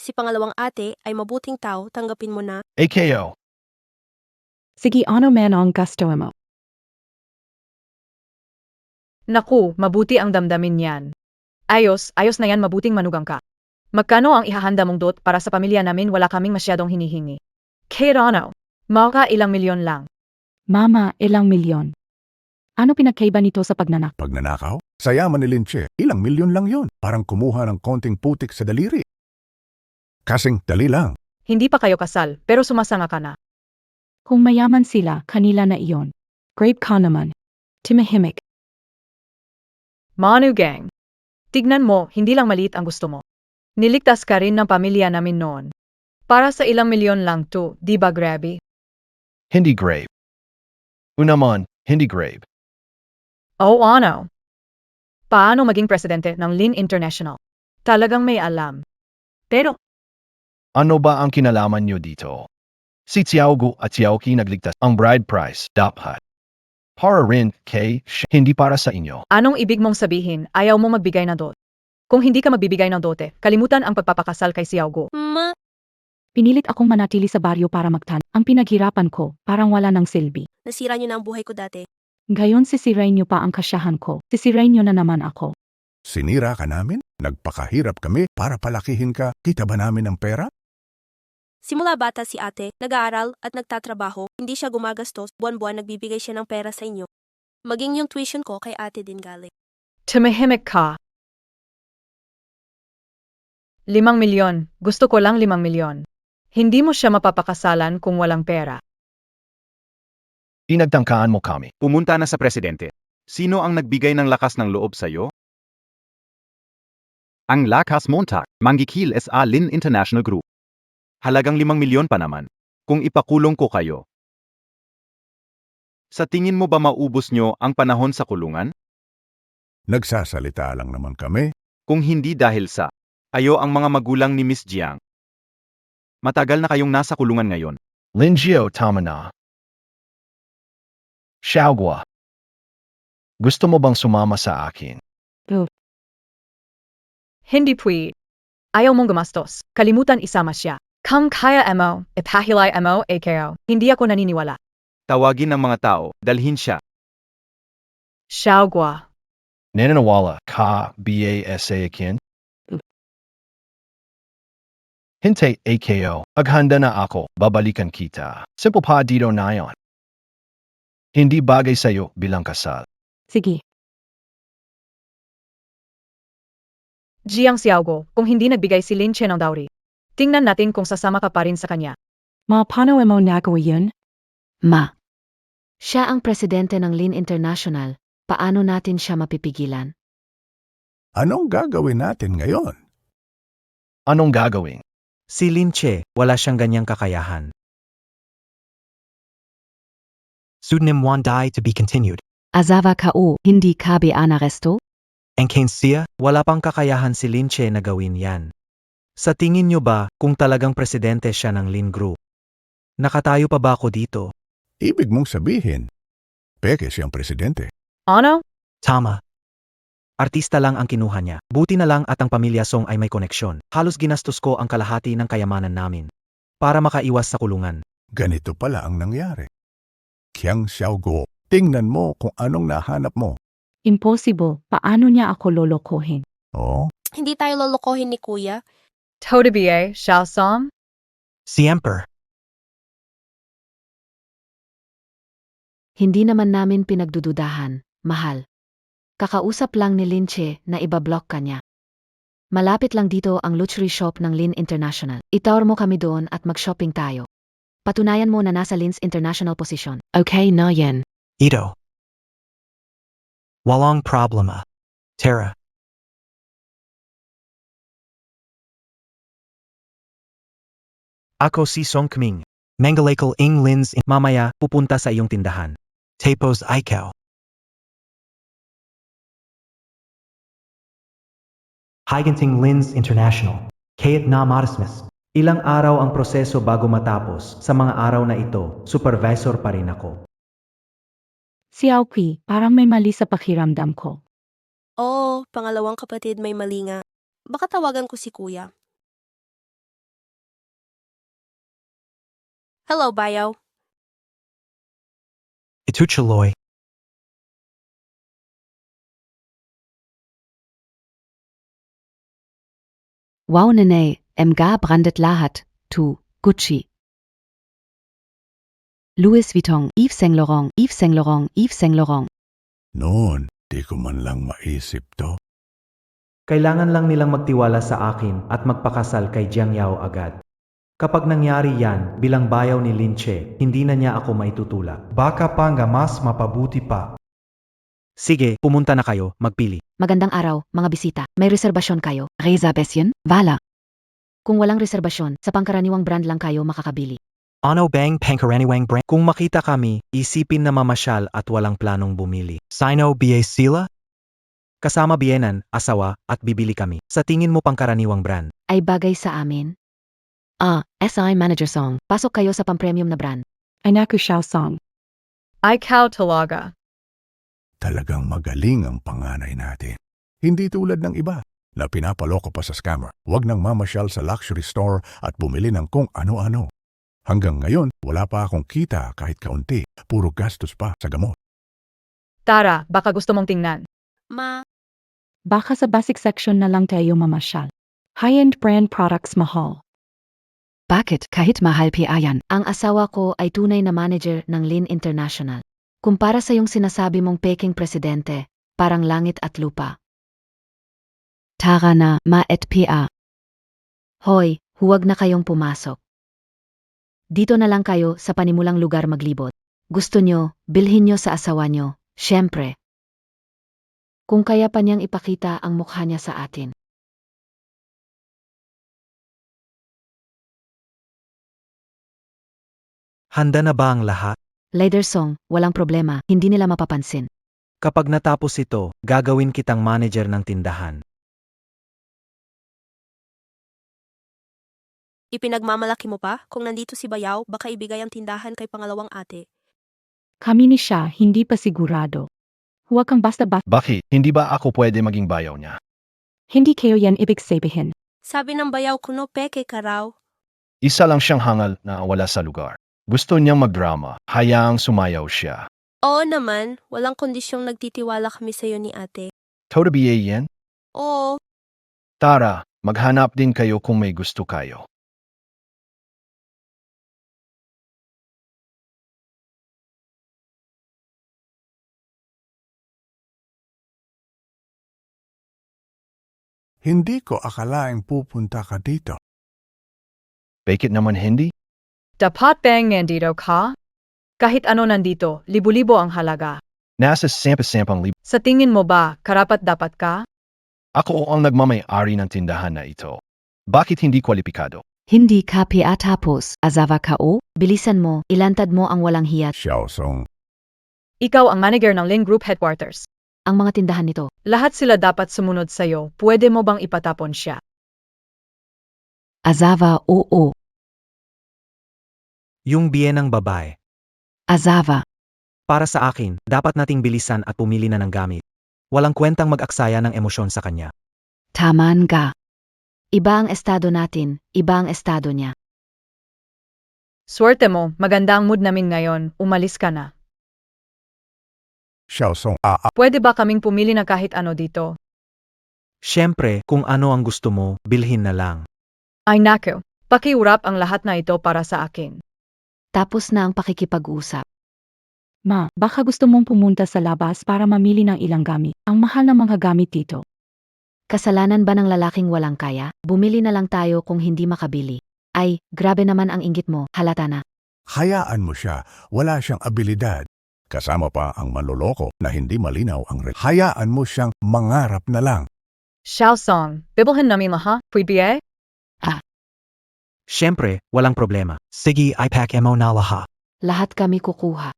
Si pangalawang ate ay mabuting tao, tanggapin mo na. AKO. Sige, ano man ang gusto mo. Naku, mabuti ang damdamin niyan. Ayos na yan, mabuting manugang ka. Magkano ang ihahanda mong dot para sa pamilya namin? Wala kaming masyadong hinihingi. Kirano, maka ilang milyon lang. Mama, ilang milyon. Ano pinagkaiba nito sa pagnanak? Pagnanakaw? Sa yaman ni Lin Che, ilang milyon lang yon. Parang kumuha ng konting putik sa daliri. Kasing dali lang. Hindi pa kayo kasal, pero sumasanga ka na. Kung mayaman sila, kanila na iyon. Grape ka naman. Timahimik. Manu Gang. Tignan mo, hindi lang maliit ang gusto mo. Niligtas ka rin ng pamilya namin noon. Para sa ilang milyon lang to, di ba grabe? Hindi grave. Unaman, hindi grave. Oh ano? Paano maging presidente ng Lin International? Talagang may alam. Pero, Ano ba ang kinalaman niyo dito? Si Xiao Gu at Xiao Qi nagligtas ang bride price, dapat. Para rin kay hindi para sa inyo. anong ibig mong sabihin, ayaw mo magbigay ng dot? Kung hindi ka magbibigay ng dote, kalimutan ang pagpapakasal kay Xiao Gu. Pinilit akong manatili sa baryo para magtan. Ang pinaghirapan ko, parang wala ng silbi. Nasira niyo na ang buhay ko dati. Ngayon sisirain niyo pa ang kasyahan ko. Sisirain niyo na naman ako. Sinira ka namin? Nagpakahirap kami para palakihin ka. Kita ba namin ang pera? Simula bata si ate, nag-aaral at nagtatrabaho, hindi siya gumagastos, buwan-buwan nagbibigay siya ng pera sa inyo. Maging yung tuition ko kay ate din galing. Tumahimik ka. 5 milyon. Gusto ko lang 5 milyon. Hindi mo siya mapapakasalan kung walang pera. Pinagtangkaan mo kami. Pumunta na sa presidente. Sino ang nagbigay ng lakas ng loob sa'yo? Ang lakas montak, Manggikil S.A. Lin International Group. Halagang 5 milyon pa naman. Kung ipakulong ko kayo. Sa tingin mo ba maubos nyo ang panahon sa kulungan? Nagsasalita lang naman kami. Kung hindi dahil sa ayo ang mga magulang ni Miss Jiang. Matagal na kayong nasa kulungan ngayon. Lin Jiao, tama na. Xiao Gua. Gusto mo bang sumama sa akin? Hindi pwede. Ayaw mong gumastos. Kalimutan isama siya. Kung kaya mo, ipahilay mo, AKO. Hindi ako naniniwala. Tawagin ng mga tao, dalhin siya. Xiao Gua. Nananawala ka BASA akin? Hintay AKO. Aghanda na ako, babalikan kita. Simple pa dito na yon. Hindi bagay sa'yo bilang kasal. Sige. Jiang Xiaogo, kung hindi nagbigay si Lin Chen ng dowry. Tingnan natin kung sasama ka pa rin sa kanya. Ma, paano mo nagawa yun? Ma. Siya ang presidente ng Lin International. Paano natin siya mapipigilan? Anong gagawin natin ngayon? Anong gagawin? Si Lin Che, wala siyang ganyang kakayahan. Pseudonym Wandai to be continued. Azawa kao, hindi kabe anaresto? Ang Kensia, wala pang kakayahan si Lin Che na gawin yan. Sa tingin nyo ba kung talagang presidente siya ng Lin Group? Nakatayo pa ba ako dito? Ibig mong sabihin, peke siyang presidente. Ano? Tama. Artista lang ang kinuha niya. Buti na lang at ang pamilya Song ay may koneksyon. Halos ginastos ko ang kalahati ng kayamanan namin. Para makaiwas sa kulungan. Ganito pala ang nangyari. Qiang Xiaoguo. Tingnan mo kung anong nahanap mo. Impossible. Paano niya ako lolokohin? Oh, Hindi tayo lolokohin ni Kuya. Todabie, Xiao Song? Siemper. Hindi naman namin pinagdududahan, mahal. Kakausap lang ni Linche na ibablock ka niya. Malapit lang dito ang luxury shop ng Lin International. Itawar mo kami doon at mag-shopping tayo. Patunayan mo na nasa Lin's International position. Okay na yan. Ito. Walang problema. Tara. Ako si Song Kming. Mangalakal ing Lins mamaya pupunta sa iyong tindahan. Tapos ikaw. Higanting Lins International. Kayat na marismas. Ilang araw ang proseso bago matapos. Sa mga araw na ito, supervisor pa rin ako. Xiaoqi, parang may mali sa pakiramdam ko. Oo, pangalawang kapatid may mali nga. Baka tawagan ko si Kuya. Hello, Bayaw. Ito Chaloy. Wow nene, mga brandet lahat, tu, Gucci. Louis Vuitton, Yves Saint Laurent, Yves Saint Laurent, Yves Saint Laurent. noon, di ko man lang maisip to. Kailangan lang nilang magtiwala sa akin at magpakasal kay Jiang Yao agad. Kapag nangyari yan, bilang bayaw ni Linche, hindi na niya ako maitutulak. Baka pa nga mas mapabuti pa. Sige, pumunta na kayo, magpili. Magandang araw, mga bisita. May reserbasyon kayo? Reservation? Wala. Kung walang reserbasyon, sa pangkaraniwang brand lang kayo makakabili. Ano bang pangkaraniwang brand? Kung makita kami, isipin na mamasyal at walang planong bumili. Sino ba sila? Kasama biyenan, asawa, at bibili kami. Sa tingin mo pangkaraniwang brand? Ay bagay sa amin? SI Manager Song. Pasok kayo sa pang-premium na brand. Ay naku, Xiao Song. Ikaw talaga. Talagang magaling ang panganay natin. Hindi tulad ng iba na pinapaloko pa sa scammer. Huwag nang mamasyal sa luxury store at bumili ng kung ano-ano. Hanggang ngayon, wala pa akong kita kahit kaunti. Puro gastos pa sa gamot. Tara, baka gusto mong tingnan. Ma, Baka sa basic section na lang tayo mamasyal. High-end brand products mahal. Bakit kahit mahal ayan? Ang asawa ko ay tunay na manager ng Lin International. Kumpara sa yung sinasabi mong peking presidente, parang langit at lupa. Tara na, ma et pa. Hoy, huwag na kayong pumasok. Dito na lang kayo sa panimulang lugar maglibot. Gusto nyo, bilhin nyo sa asawa nyo, syempre. Kung kaya pa niyang ipakita ang mukha niya sa atin. Handa na ba ang lahat? Later song, walang problema, hindi nila mapapansin. Kapag natapos ito, gagawin kitang manager ng tindahan. ipinagmamalaki mo pa? Kung nandito si Bayaw, baka ibigay ang tindahan kay pangalawang ate. Kami ni siya, hindi pa sigurado. Huwag kang basta-basta. Bakit? Hindi ba ako pwede maging bayaw niya? Hindi kayo yan ibig sabihin. Sabi ng Bayaw kuno peke ka raw. Isa lang siyang hangal na wala sa lugar. Gusto niyang magdrama, hayaang sumayaw siya. Oo naman, walang kondisyong nagtitiwala kami sa'yo ni ate. Totoo yan? Oo, Tara, maghanap din kayo kung may gusto kayo. Hindi ko akalaing pupunta ka dito. Bakit naman hindi? Dapat bang nandito ka? Kahit ano nandito, libo-libo ang halaga. Nasa sampa-sampang libo. Sa tingin mo ba, karapat-dapat ka? Ako ang nagmamay-ari ng tindahan na ito. Bakit hindi kwalipikado? Hindi ka tapos, azawa ka o? Bilisan mo, ilantad mo ang walang hiyat. Xiaosong, Ikaw ang manager ng Lin Group Headquarters. Ang mga tindahan nito. Lahat sila dapat sumunod sa'yo. Pwede mo bang ipatapon siya? Azawa oo. Yung biyenang babae. Azawa. Para sa akin, dapat nating bilisan at pumili na ng gamit. Walang kwentang mag-aksaya ng emosyon sa kanya. Taman ka. Iba ang estado natin, iba ang estado niya. Swerte mo, maganda ang mood namin ngayon, umalis ka na. Xiaosong, Pwede ba kaming pumili na kahit ano dito? Siyempre, kung ano ang gusto mo, bilhin na lang. Ay nako, pakiurap ang lahat na ito para sa akin. Tapos na ang pakikipag-usap. Ma, baka gusto mong pumunta sa labas para mamili ng ilang gamit. Ang mahal ng mga gamit dito. Kasalanan ba ng lalaking walang kaya? Bumili na lang tayo kung hindi makabili. Ay, grabe naman ang inggit mo, halata na. hayaan mo siya, wala siyang abilidad. Kasama pa ang manloloko na hindi malinaw ang hayaan mo siyang mangarap na lang. Xiaosong, bibilhin namin lahat, pwede? Siyempre, walang problema. Sige, ipack mo na lahat. Lahat kami kukuha.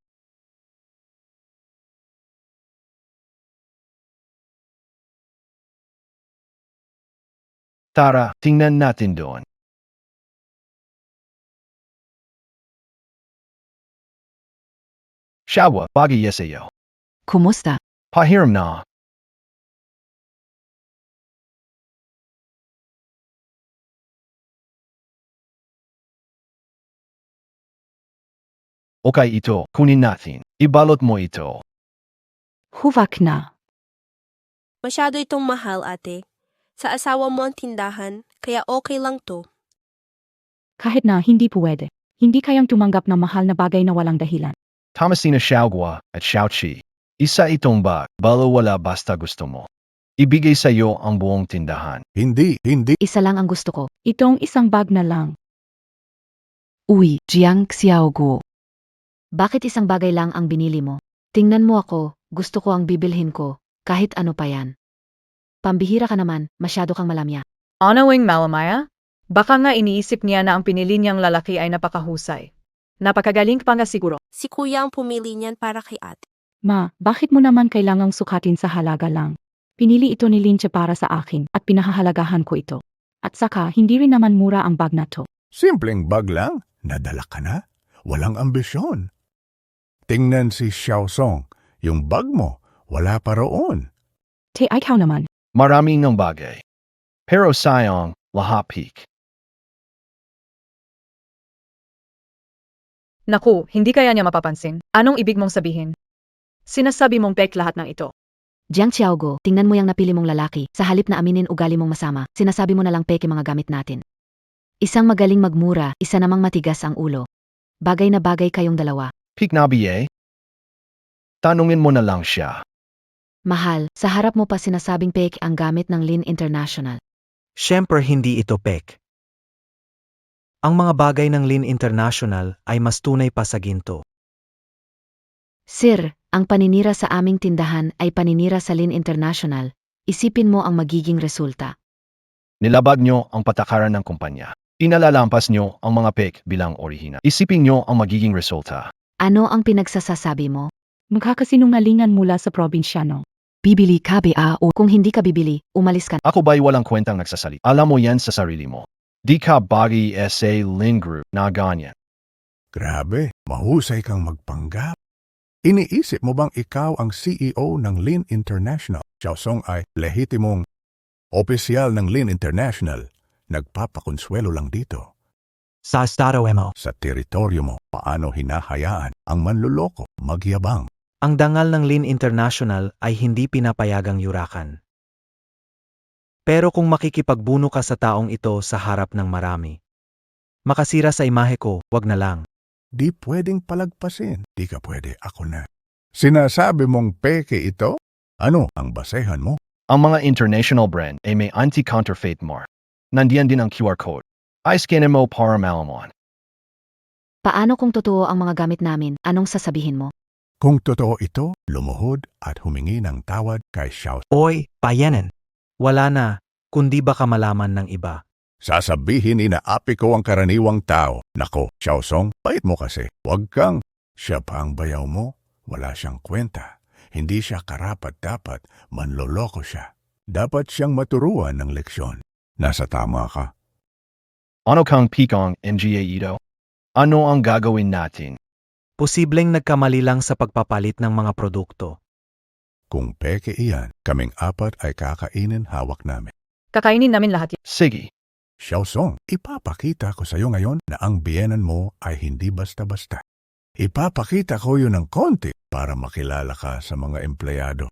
Tara, tingnan natin doon. Shawa, bagay sa'yo. Kumusta? Pahiram na. Okay ito, kunin natin. Ibalot mo ito. Huvak na. Masyado itong mahal, ate. Sa asawa mo ang tindahan, kaya okay lang to. Kahit na hindi pwede. Hindi kayang tumanggap ng mahal na bagay na walang dahilan. Thomasina Xiaogua at Xiaoqi. Isa itong bag, balo wala basta gusto mo. Ibigay sa iyo ang buong tindahan. Hindi. Isa lang ang gusto ko. Itong isang bag na lang. Uy, Jiang Xiaoguo. Bakit isang bagay lang ang binili mo? Tingnan mo ako, gusto ko ang bibilhin ko, kahit ano pa yan. Pambihira ka naman, masyado kang malamya. Onawing malamaya? Baka nga iniisip niya na ang pinili niyang lalaki ay napakahusay. Napakagaling pa nga siguro. Si kuya ang pumili niyan para kay ate. Ma, bakit mo naman kailangang sukatin sa halaga lang? Pinili ito ni Linche para sa akin at pinahahalagahan ko ito. At saka, hindi rin naman mura ang bag na to. Simpleng bag lang, nadala ka na. Walang ambisyon. Tingnan si Xiaosong, yung bag mo, wala pa roon. Te ikaw naman. Maraming ng bagay. Pero sayang, lahapik. Naku, hindi kaya niya mapapansin. Anong ibig mong sabihin? Sinasabi mong pek lahat ng ito. Jiang Xiaoguo, tingnan mo yung napili mong lalaki. Sa halip na aminin ugali mong masama, sinasabi mo na lang peke mga gamit natin. Isang magaling magmura, isa namang matigas ang ulo. Bagay na bagay kayong dalawa. Pik na biye? Tanungin mo na lang siya. Mahal, sa harap mo pa sinasabing peke ang gamit ng Lin International. Siyempre hindi ito pek. Ang mga bagay ng Lin International ay mas tunay pa sa ginto. Sir, ang paninira sa aming tindahan ay paninira sa Lin International. Isipin mo ang magiging resulta. Nilabag nyo ang patakaran ng kumpanya. Inalalampas nyo ang mga pek bilang orihinal. Isipin nyo ang magiging resulta. Ano ang pinagsasasabi mo? Magkakasinungalingan mula sa probinsyano. Bibili ka ba o kung hindi ka bibili, umalis ka. Ako ba'y walang kwentang nagsasalita? Alam mo yan sa sarili mo. Di ka bagay sa Lin Group na ganyan. Grabe, mahusay kang magpanggap. Iniisip mo bang ikaw ang CEO ng Lin International? Xiaosong ay lehitimong opisyal ng Lin International. Nagpapakonsuelo lang dito. Sa estado mo, Sa teritoryo mo, paano hinahayaan ang manluloko magyabang? ang dangal ng Lin International ay hindi pinapayagang yurakan. Pero kung makikipagbuno ka sa taong ito sa harap ng marami, makasira sa imahe ko, wag na lang. Di pwedeng palagpasin. Di ka pwede, ako na. Sinasabi mong peke ito? Ano ang basehan mo? Ang mga international brand ay may anti-counterfeit mark. Nandiyan din ang QR code. I-scanin mo para malaman. Paano kung totoo ang mga gamit namin? Anong sasabihin mo? Kung totoo ito, lumuhod at humingi ng tawad kay Xiao. Oy, payanin. Wala na, kundi baka malaman ng iba. Sasabihin ni naapi ko ang karaniwang tao. Nako, Xiaosong, bait mo kasi. Huwag kang, siya pa ang bayaw mo. Wala siyang kwenta. Hindi siya karapat-dapat, manloloko siya. Dapat siyang maturuan ng leksyon. Nasa tama ka. Ano kang pikong MGA ito? Ano ang gagawin natin? Posibleng nagkamali lang sa pagpapalit ng mga produkto. Kung peke iyan, kaming apat ay kakainin hawak namin. Kakainin namin lahat yan. Sige, Xiaosong, ipapakita ko sa iyo ngayon na ang biyenan mo ay hindi basta-basta. Ipapakita ko yun ng konti para makilala ka sa mga empleyado.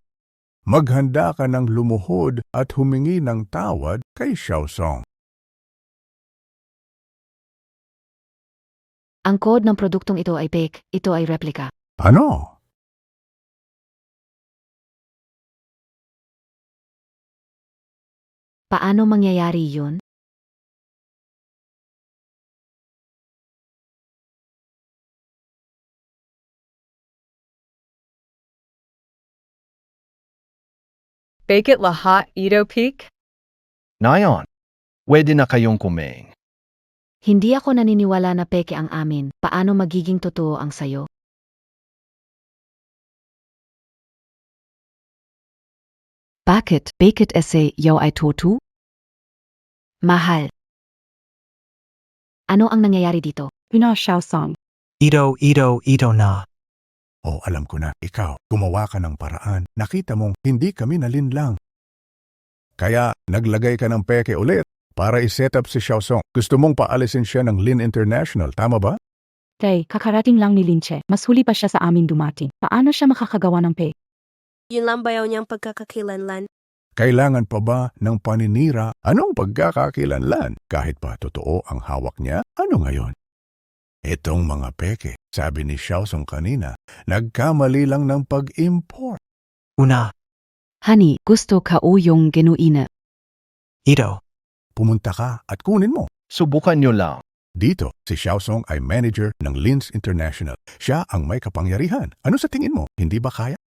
Maghanda ka ng lumuhod at humingi ng tawad kay Xiaosong. Ang code ng produktong ito ay fake, ito ay replika. Ano? Paano mangyayari yun? Bake it lahat, Ito Peak? Ngayon, pwede na kayong kumain. Hindi ako naniniwala na peke ang amin. Paano magiging totoo ang sayo? Bakit? Bakit ese yaw ay tutu? Mahal. Ano ang nangyayari dito? Pino Xiaosong. Ito na. O alam ko na, ikaw, gumawa ka ng paraan. Nakita mong hindi kami nalinlang. Kaya naglagay ka ng peke ulit para iset up si Xiaosong. Gusto mong paalisin siya ng Lin International, tama ba? Tay, kakarating lang ni Linche. Mas huli pa siya sa amin dumating. Paano siya makakagawa ng pay? Yun lang bayaw niyang pagkakakilanlan. Kailangan pa ba ng paninira? Anong pagkakakilanlan? Kahit pa totoo ang hawak niya, ano ngayon? Itong mga peke, sabi ni Xiaosong kanina, nagkamali lang ng pag-import. Una, Honey, gusto ka o yung genuine. Ito. Pumunta ka at kunin mo. Subukan nyo lang. Dito, si Xiaosong ay manager ng Lin's International. Siya ang may kapangyarihan. Ano sa tingin mo? Hindi ba kaya?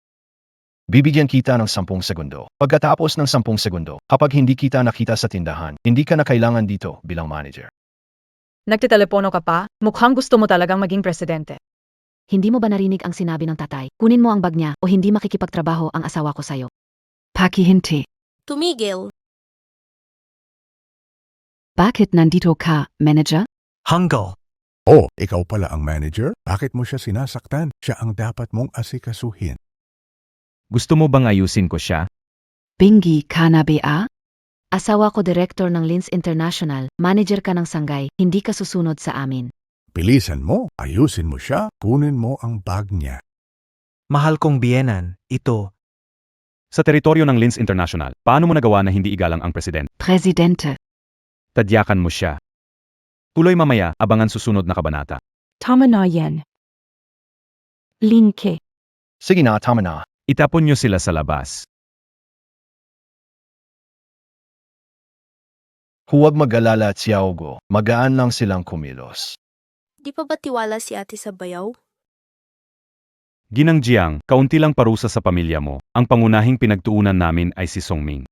Bibigyan kita ng 10 segundo. Pagkatapos ng 10 segundo, kapag hindi kita nakita sa tindahan, hindi ka na kailangan dito bilang manager. Nagtitelepono ka pa? Mukhang gusto mo talagang maging presidente. Hindi mo ba narinig ang sinabi ng tatay? Kunin mo ang bag niya o hindi makikipagtrabaho ang asawa ko sayo. Pakihinti. Tumigil. Bakit nandito ka, manager? Hanggal. Oh, ikaw pala ang manager? Bakit mo siya sinasaktan? Siya ang dapat mong asikasuhin. Gusto mo bang ayusin ko siya? Bingi ka na ba? Asawa ko director ng Lin's International, manager ka ng sanggay, hindi ka susunod sa amin. Bilisan mo, ayusin mo siya, kunin mo ang bag niya. Mahal kong biyenan, ito. Sa teritoryo ng Lin's International, paano mo nagawa na hindi igalang ang presidente? Presidente. Tadyakan mo siya. Tuloy mamaya, abangan susunod na kabanata. Tama na yan. Linke. Sige na, tama na. Itapon niyo sila sa labas. Huwag mag-alala, Xiaogo. Magaan lang silang kumilos. Di pa ba tiwala si ate sa bayaw? Ginang Jiang, kaunti lang parusa sa pamilya mo. Ang pangunahing pinagtuunan namin ay si Songming.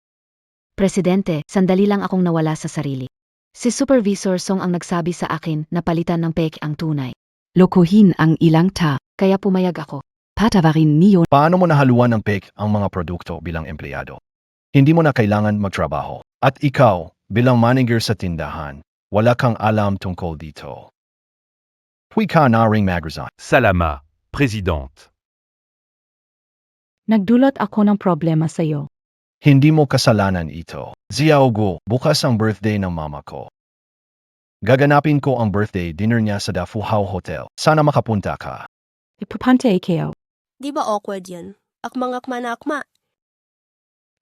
Presidente, sandali lang akong nawala sa sarili. Si Supervisor Song ang nagsabi sa akin na palitan ng peke ang tunay. Lokohin ang ilang ta, kaya pumayag ako. Patawarin niyo. Paano mo nahaluan ng peke ang mga produkto bilang empleyado? Hindi mo na kailangan magtrabaho. At ikaw, bilang manager sa tindahan, wala kang alam tungkol dito. Huy ka na ring magrazine. Salama, présidente. Nagdulot ako ng problema sa'yo. Hindi mo kasalanan ito. Xiaogo, bukas ang birthday ng mama ko. Gaganapin ko ang birthday dinner niya sa Da Fuhao Hotel. Sana makapunta ka. Ipupante kayo. Di ba awkward yan? Akmang-akma na akma.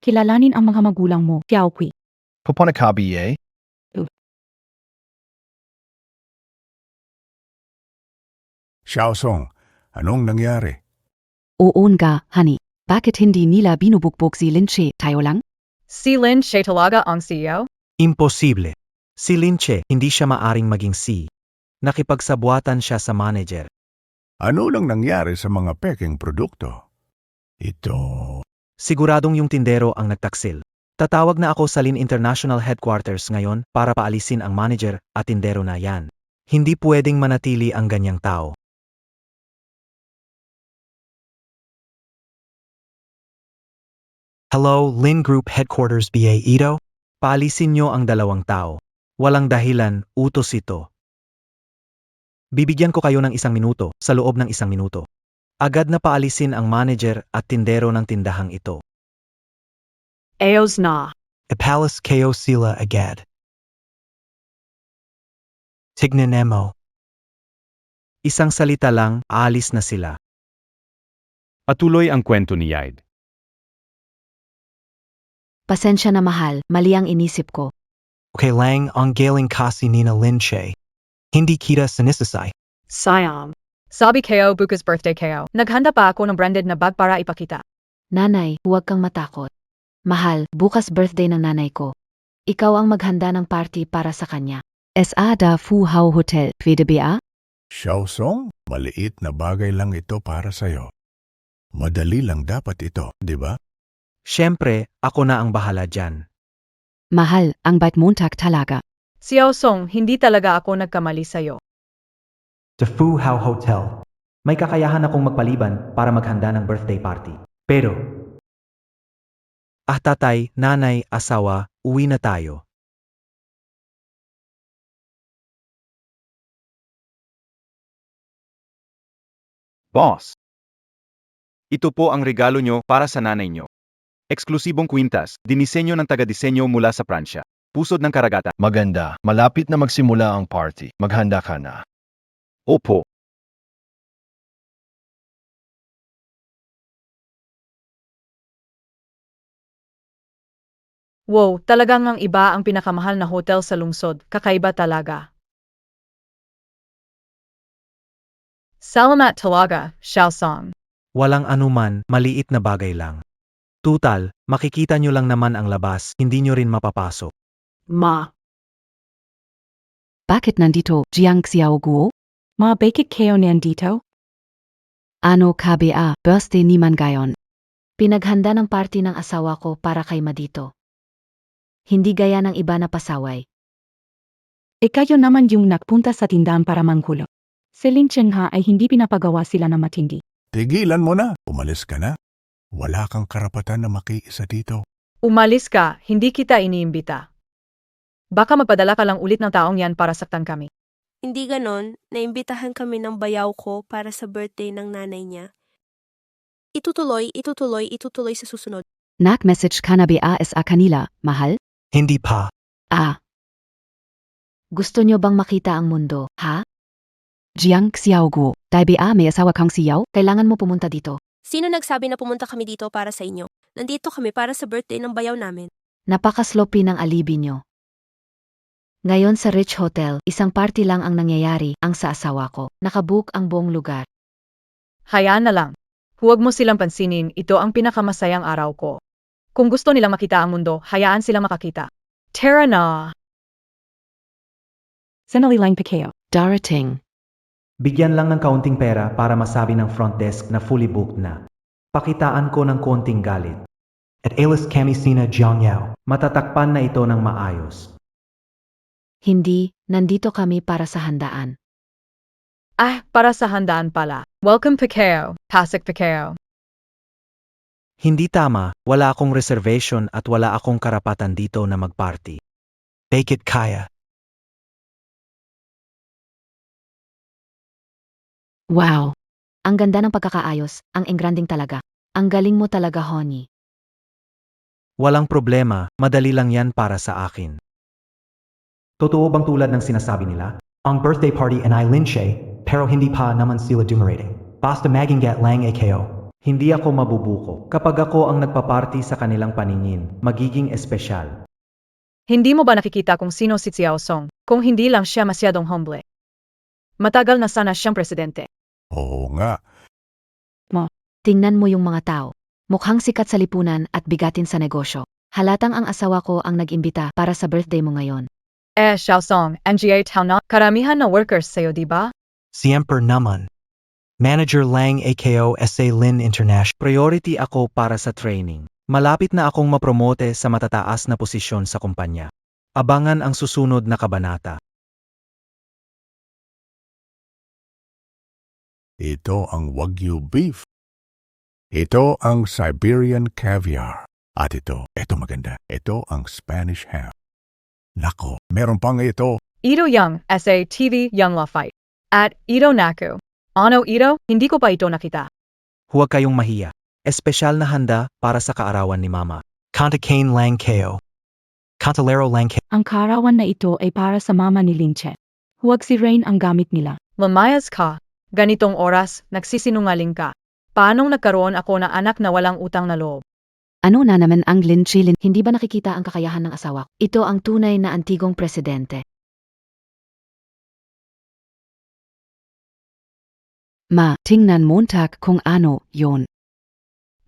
Kilalanin ang mga magulang mo, Xiaokui. Pupunta ka ba? Xiaosong, anong nangyari? Oon nga, honey. Bakit hindi nila binubugbog si Linche, tayo lang? Si Lin siya talaga ang CEO? Imposible. Si Linche, hindi siya maaring maging C. Nakipagsabuatan siya sa manager. Ano lang nangyari sa mga peking produkto? Ito. Siguradong yung tindero ang nagtaksil. Tatawag na ako sa Lin International Headquarters ngayon para paalisin ang manager at tindero na yan. Hindi pwedeng manatili ang ganyang tao. Hello, Lin Group Headquarters BA Ito? Paalisin nyo ang dalawang tao. Walang dahilan, utos ito. Bibigyan ko kayo ng 1 minuto, sa loob ng 1 minuto. Agad na paalisin ang manager at tindero ng tindahang ito. Ayos na. Ipalis kayo sila agad. Tignan mo. Isang salita lang, aalis na sila. Patuloy ang kwento ni Yaid. Pasensya na mahal, mali ang inisip ko. Okay lang ang galing kasi Nina Linche. Hindi kita sinisasay. Sayang. Sabi kayo bukas birthday kayo. Naghanda pa ako ng branded na bag para ipakita. Nanay, huwag kang matakot. Mahal, bukas birthday ng nanay ko. Ikaw ang maghanda ng party para sa kanya. SA da Fu Hao Hotel, pwede ba? Xiaosong, maliit na bagay lang ito para sa'yo. Madali lang dapat ito, di ba? Siyempre, ako na ang bahala dyan. Mahal, ang bait Montag talaga. Xiao Song, hindi talaga ako nagkamali sa'yo. The Fu Hao Hotel. May kakayahan akong magpaliban para maghanda ng birthday party. Pero, tatay, nanay, asawa, uwi na tayo. Boss. Ito po ang regalo nyo para sa nanay nyo. Eksklusibong kwintas, dinisenyo ng taga-disenyo mula sa Pransya. Pusod ng karagatan. Maganda, malapit na magsimula ang party. Maghanda ka na. Opo. Wow, talagang ang iba ang pinakamahal na hotel sa lungsod. Kakaiba talaga. Salamat talaga, Xiao Song. Walang anuman, maliit na bagay lang. Tutal, makikita nyo lang naman ang labas, hindi nyo rin mapapasok. Ma, Bakit nandito, Jiang Xiaoguo? bakit kayo nandito? Ano KBA, birthday ni Man gayon. Pinaghanda ng party ng asawa ko para kay Madito. Hindi gaya ng iba na pasaway. Ikayo naman yung nagpunta sa tindahan para manghulo. Si Lin Chengha ay hindi pinapagawa sila na matindi. Tigilan mo na, umalis ka na. Wala kang karapatan na makiisa dito. Umalis ka, hindi kita iniimbita. Baka magpadala ka lang ulit ng taong yan para saktan kami. Hindi ganon, naimbitahan kami ng bayaw ko para sa birthday ng nanay niya. Itutuloy sa susunod. Nag-message ka na ba sa kanila, mahal? Hindi pa. Gusto nyo bang makita ang mundo, ha? Jiang Xiaoguo, dahil ba may asawa kang siyaw? Kailangan mo pumunta dito. Sino nagsabi na pumunta kami dito para sa inyo? Nandito kami para sa birthday ng bayaw namin. Napakasloppy ng alibi nyo. Ngayon sa Rich Hotel, isang party lang ang nangyayari, ang sa asawa ko. Nakabook ang buong lugar. Hayaan na lang. Huwag mo silang pansinin, ito ang pinakamasayang araw ko. Kung gusto nilang makita ang mundo, hayaan silang makakita. Tara na! Sanali lang pa kayo. Darating. Bigyan lang ng kaunting pera para masabi ng front desk na fully booked na. Pakitaan ko ng konting galit. At alis kami sina Jiang Yao. Matatakpan na ito ng maayos. Hindi, nandito kami para sa handaan. Para sa handaan pala. Welcome Picao, Pasok Picao. Hindi tama, wala akong reservation at wala akong karapatan dito na magparty. Bakit kaya? Wow! Ang ganda ng pagkakaayos, ang engranding talaga. Ang galing mo talaga, Honey. Walang problema, madali lang yan para sa akin. Totoo bang tulad ng sinasabi nila? Ang birthday party and I Linche, pero hindi pa naman sila dumarating. Basta magingat lang kayo. Hindi ako mabubuko. Kapag ako ang nagpaparty sa kanilang paningin, magiging espesyal. Hindi mo ba nakikita kung sino si Xiao Song? Kung hindi lang siya masyadong humble. Matagal na sana siyang presidente. Oo nga, Tingnan mo yung mga tao. Mukhang sikat sa lipunan at bigatin sa negosyo. Halatang ang asawa ko ang nag-imbita para sa birthday mo ngayon. Xiao Song, NGA Town na, karamihan na workers sa'yo, di ba? Siemper naman. Manager lang AKO SA Lin International. Priority ako para sa training. Malapit na akong mapromote sa matataas na posisyon sa kumpanya. Abangan ang susunod na kabanata. ito ang Wagyu beef. Ito ang Siberian caviar. At ito maganda. Ito ang Spanish ham. Nako, meron pang ito. Ito Young, SA TV Young La Fight. At Ito Naku. Ano Ito, hindi ko pa ito nakita. Huwag kayong mahiya. Espesyal na handa para sa kaarawan ni Mama. Kanta Kane lang kayo. Cantalero lang kayo. Ang karawan na ito ay para sa mama ni Linche. Huwag si Rain ang gamit nila. Lamayas ka. Ganitong oras, nagsisinungaling ka. Paanong nagkaroon ako ng anak na walang utang na loob? Ano na naman ang Lin Chilin? Hindi ba nakikita ang kakayahan ng asawa ko? Ito ang tunay na antigong presidente. Ma, tingnan Montag kung ano yon.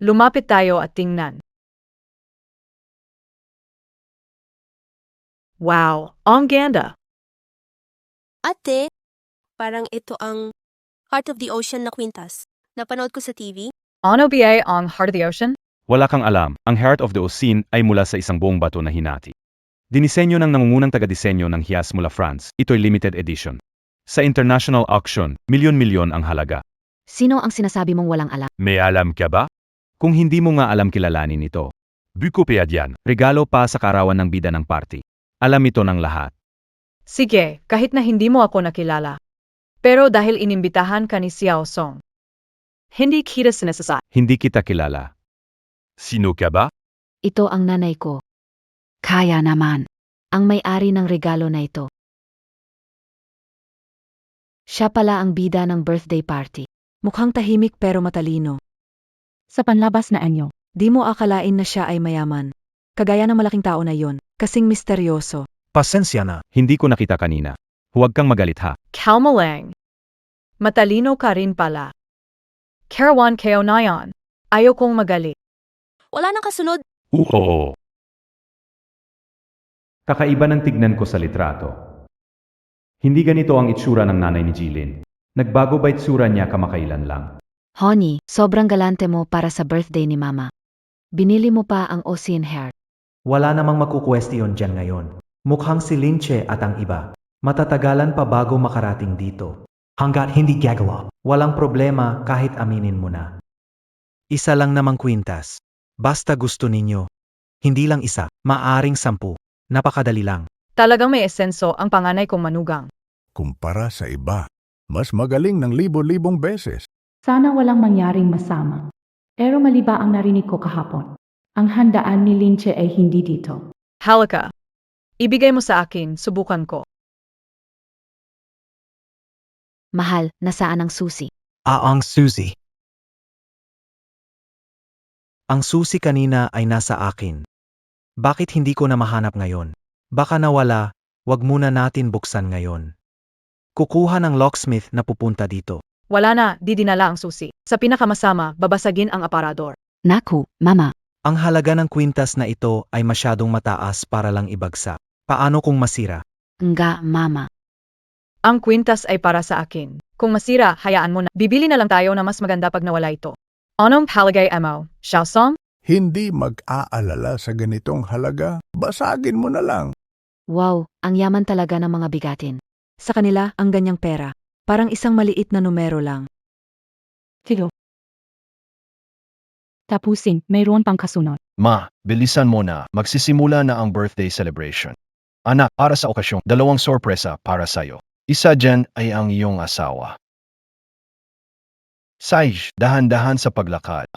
Lumapit tayo at tingnan. Wow, ang ganda! Ate, parang ito ang Heart of the Ocean na kwintas. Napanood ko sa TV. Ano ba ang Heart of the Ocean? Wala kang alam, ang Heart of the Ocean ay mula sa isang buong bato na hinati. Dinisenyo ng nangungunang taga-disenyo ng hiyas mula France, ito'y limited edition. Sa international auction, milyon-milyon ang halaga. Sino ang sinasabi mong walang alam? May alam ka ba? Kung hindi mo nga alam kilalanin ito. Buko pa yan, regalo pa sa karawan ng bida ng party. Alam ito ng lahat. Sige, kahit na hindi mo ako nakilala. Pero dahil inimbitahan ka ni Xiao Song, hindi kita sinasasa. Hindi kita kilala. Sino ka ba? Ito ang nanay ko. Kaya naman. Ang may-ari ng regalo na ito. Siya pala ang bida ng birthday party. Mukhang tahimik pero matalino. Sa panlabas na anyo, Di mo akalain na siya ay mayaman. Kagaya ng malaking tao na yon, kasing misteryoso. Pasensya na. Hindi ko nakita kanina. Huwag kang magalit ha. Kalma lang. Matalino ka rin pala. Karawan kayo na yan. Ayaw kong magalit. Wala nang kasunod. Oo. Kakaiba ng tignan ko sa litrato. Hindi ganito ang itsura ng nanay ni Jilin. Nagbago ba itsura niya kamakailan lang? Honey, sobrang galante mo para sa birthday ni Mama. Binili mo pa ang Ocean Heart. Wala namang makukwestiyon dyan ngayon. Mukhang si Linche at ang iba. Matatagalan pa bago makarating dito. Hanggat hindi gagawa, walang problema kahit aminin mo na. Isa lang namang kwintas. Basta gusto ninyo. Hindi lang isa, maaring 10. Napakadali lang. Talagang may esenso ang panganay kong manugang. Kumpara sa iba, mas magaling ng libo-libong beses. sana walang mangyaring masama. Pero mali ba ang narinig ko kahapon? Ang handaan ni Linche ay hindi dito. Halika. Ibigay mo sa akin, subukan ko. Mahal, nasaan ang susi? Ang susi. Ang susi kanina ay nasa akin. Bakit hindi ko na mahanap ngayon? Baka nawala, wag muna natin buksan ngayon. Kukuha ng locksmith na pupunta dito. Wala na, di dinala ang susi. Sa pinakamasama, babasagin ang aparador. Naku, Mama. Ang halaga ng kwintas na ito ay masyadong mataas para lang ibagsak. Paano kung masira? Nga, Mama. Ang kwintas ay para sa akin. Kung masira, hayaan mo na. Bibili na lang tayo na mas maganda pag nawala ito. Anong palagay mo, Xiao Song? Hindi mag-aalala sa ganitong halaga. Basagin mo na lang. Wow, ang yaman talaga ng mga bigatin. Sa kanila, ang ganyang pera. Parang isang maliit na numero lang. Tilo. Tapusin, mayroon pang kasunod. Ma, bilisan mo na. Magsisimula na ang birthday celebration. Anak, para sa okasyong, 2 sorpresa para sa'yo. Isa dyan ay ang iyong asawa. Saij, dahan-dahan sa paglakad.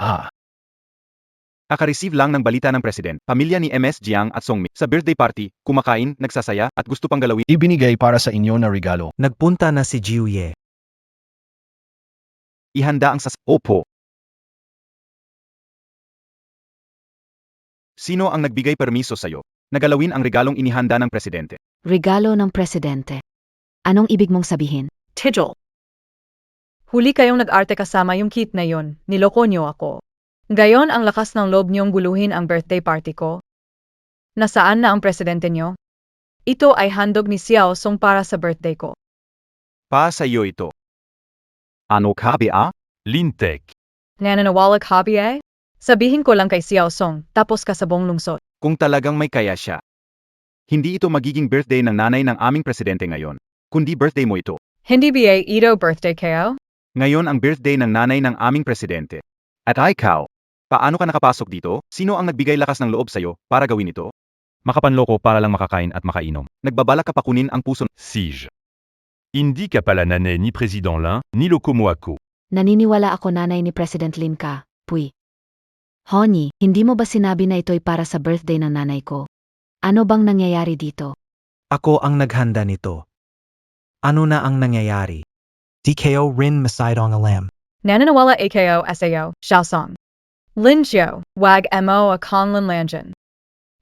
Kaka-receive lang ng balita ng president, pamilya ni MS Jiang at Songmi sa birthday party, kumakain, nagsasaya at gusto pang galawin. Ibinigay para sa inyo na regalo. Nagpunta na si Jiuye. Ihanda ang Opo. Sino ang nagbigay permiso sa'yo? Nagalawin ang regalong inihanda ng presidente. Regalo ng presidente. Anong ibig mong sabihin? Tijol. Huli kayong nag-arte kasama yung kit na yon, niloko nyo ako. Gayon ang lakas ng loob niyong guluhin ang birthday party ko. Nasaan na ang presidente nyo? Ito ay handog ni Xiao Song para sa birthday ko. Pa sa iyo ito. Ano kabi ah? Lintek. Nananawala hobby eh? Sabihin ko lang kay Xiao Song, tapos ka sa buong lungsod. Kung talagang may kaya siya. Hindi ito magiging birthday ng nanay ng aming presidente ngayon, kundi birthday mo ito. Hindi ba ito birthday kayo? Ngayon ang birthday ng nanay ng aming presidente. At ikaw, paano ka nakapasok dito? Sino ang nagbigay lakas ng loob sa'yo para gawin ito? Makapanloko para lang makakain at makainom. Nagbabalak ka pa kunin ang puso. Sige. Hindi ka pala nanay ni President Lin, ni Loko mo ako. Naniniwala ako nanay ni President Lin ka, Puy. Honey, hindi mo ba sinabi na ito'y para sa birthday ng nanay ko? Ano bang nangyayari dito? Ako ang naghanda nito. Ano na ang nangyayari? DKO Rin Masaidong Alam. Nananawala AKO SAO, Xiaosong. Lin Xiao, wag mo a Conlin Lanjan.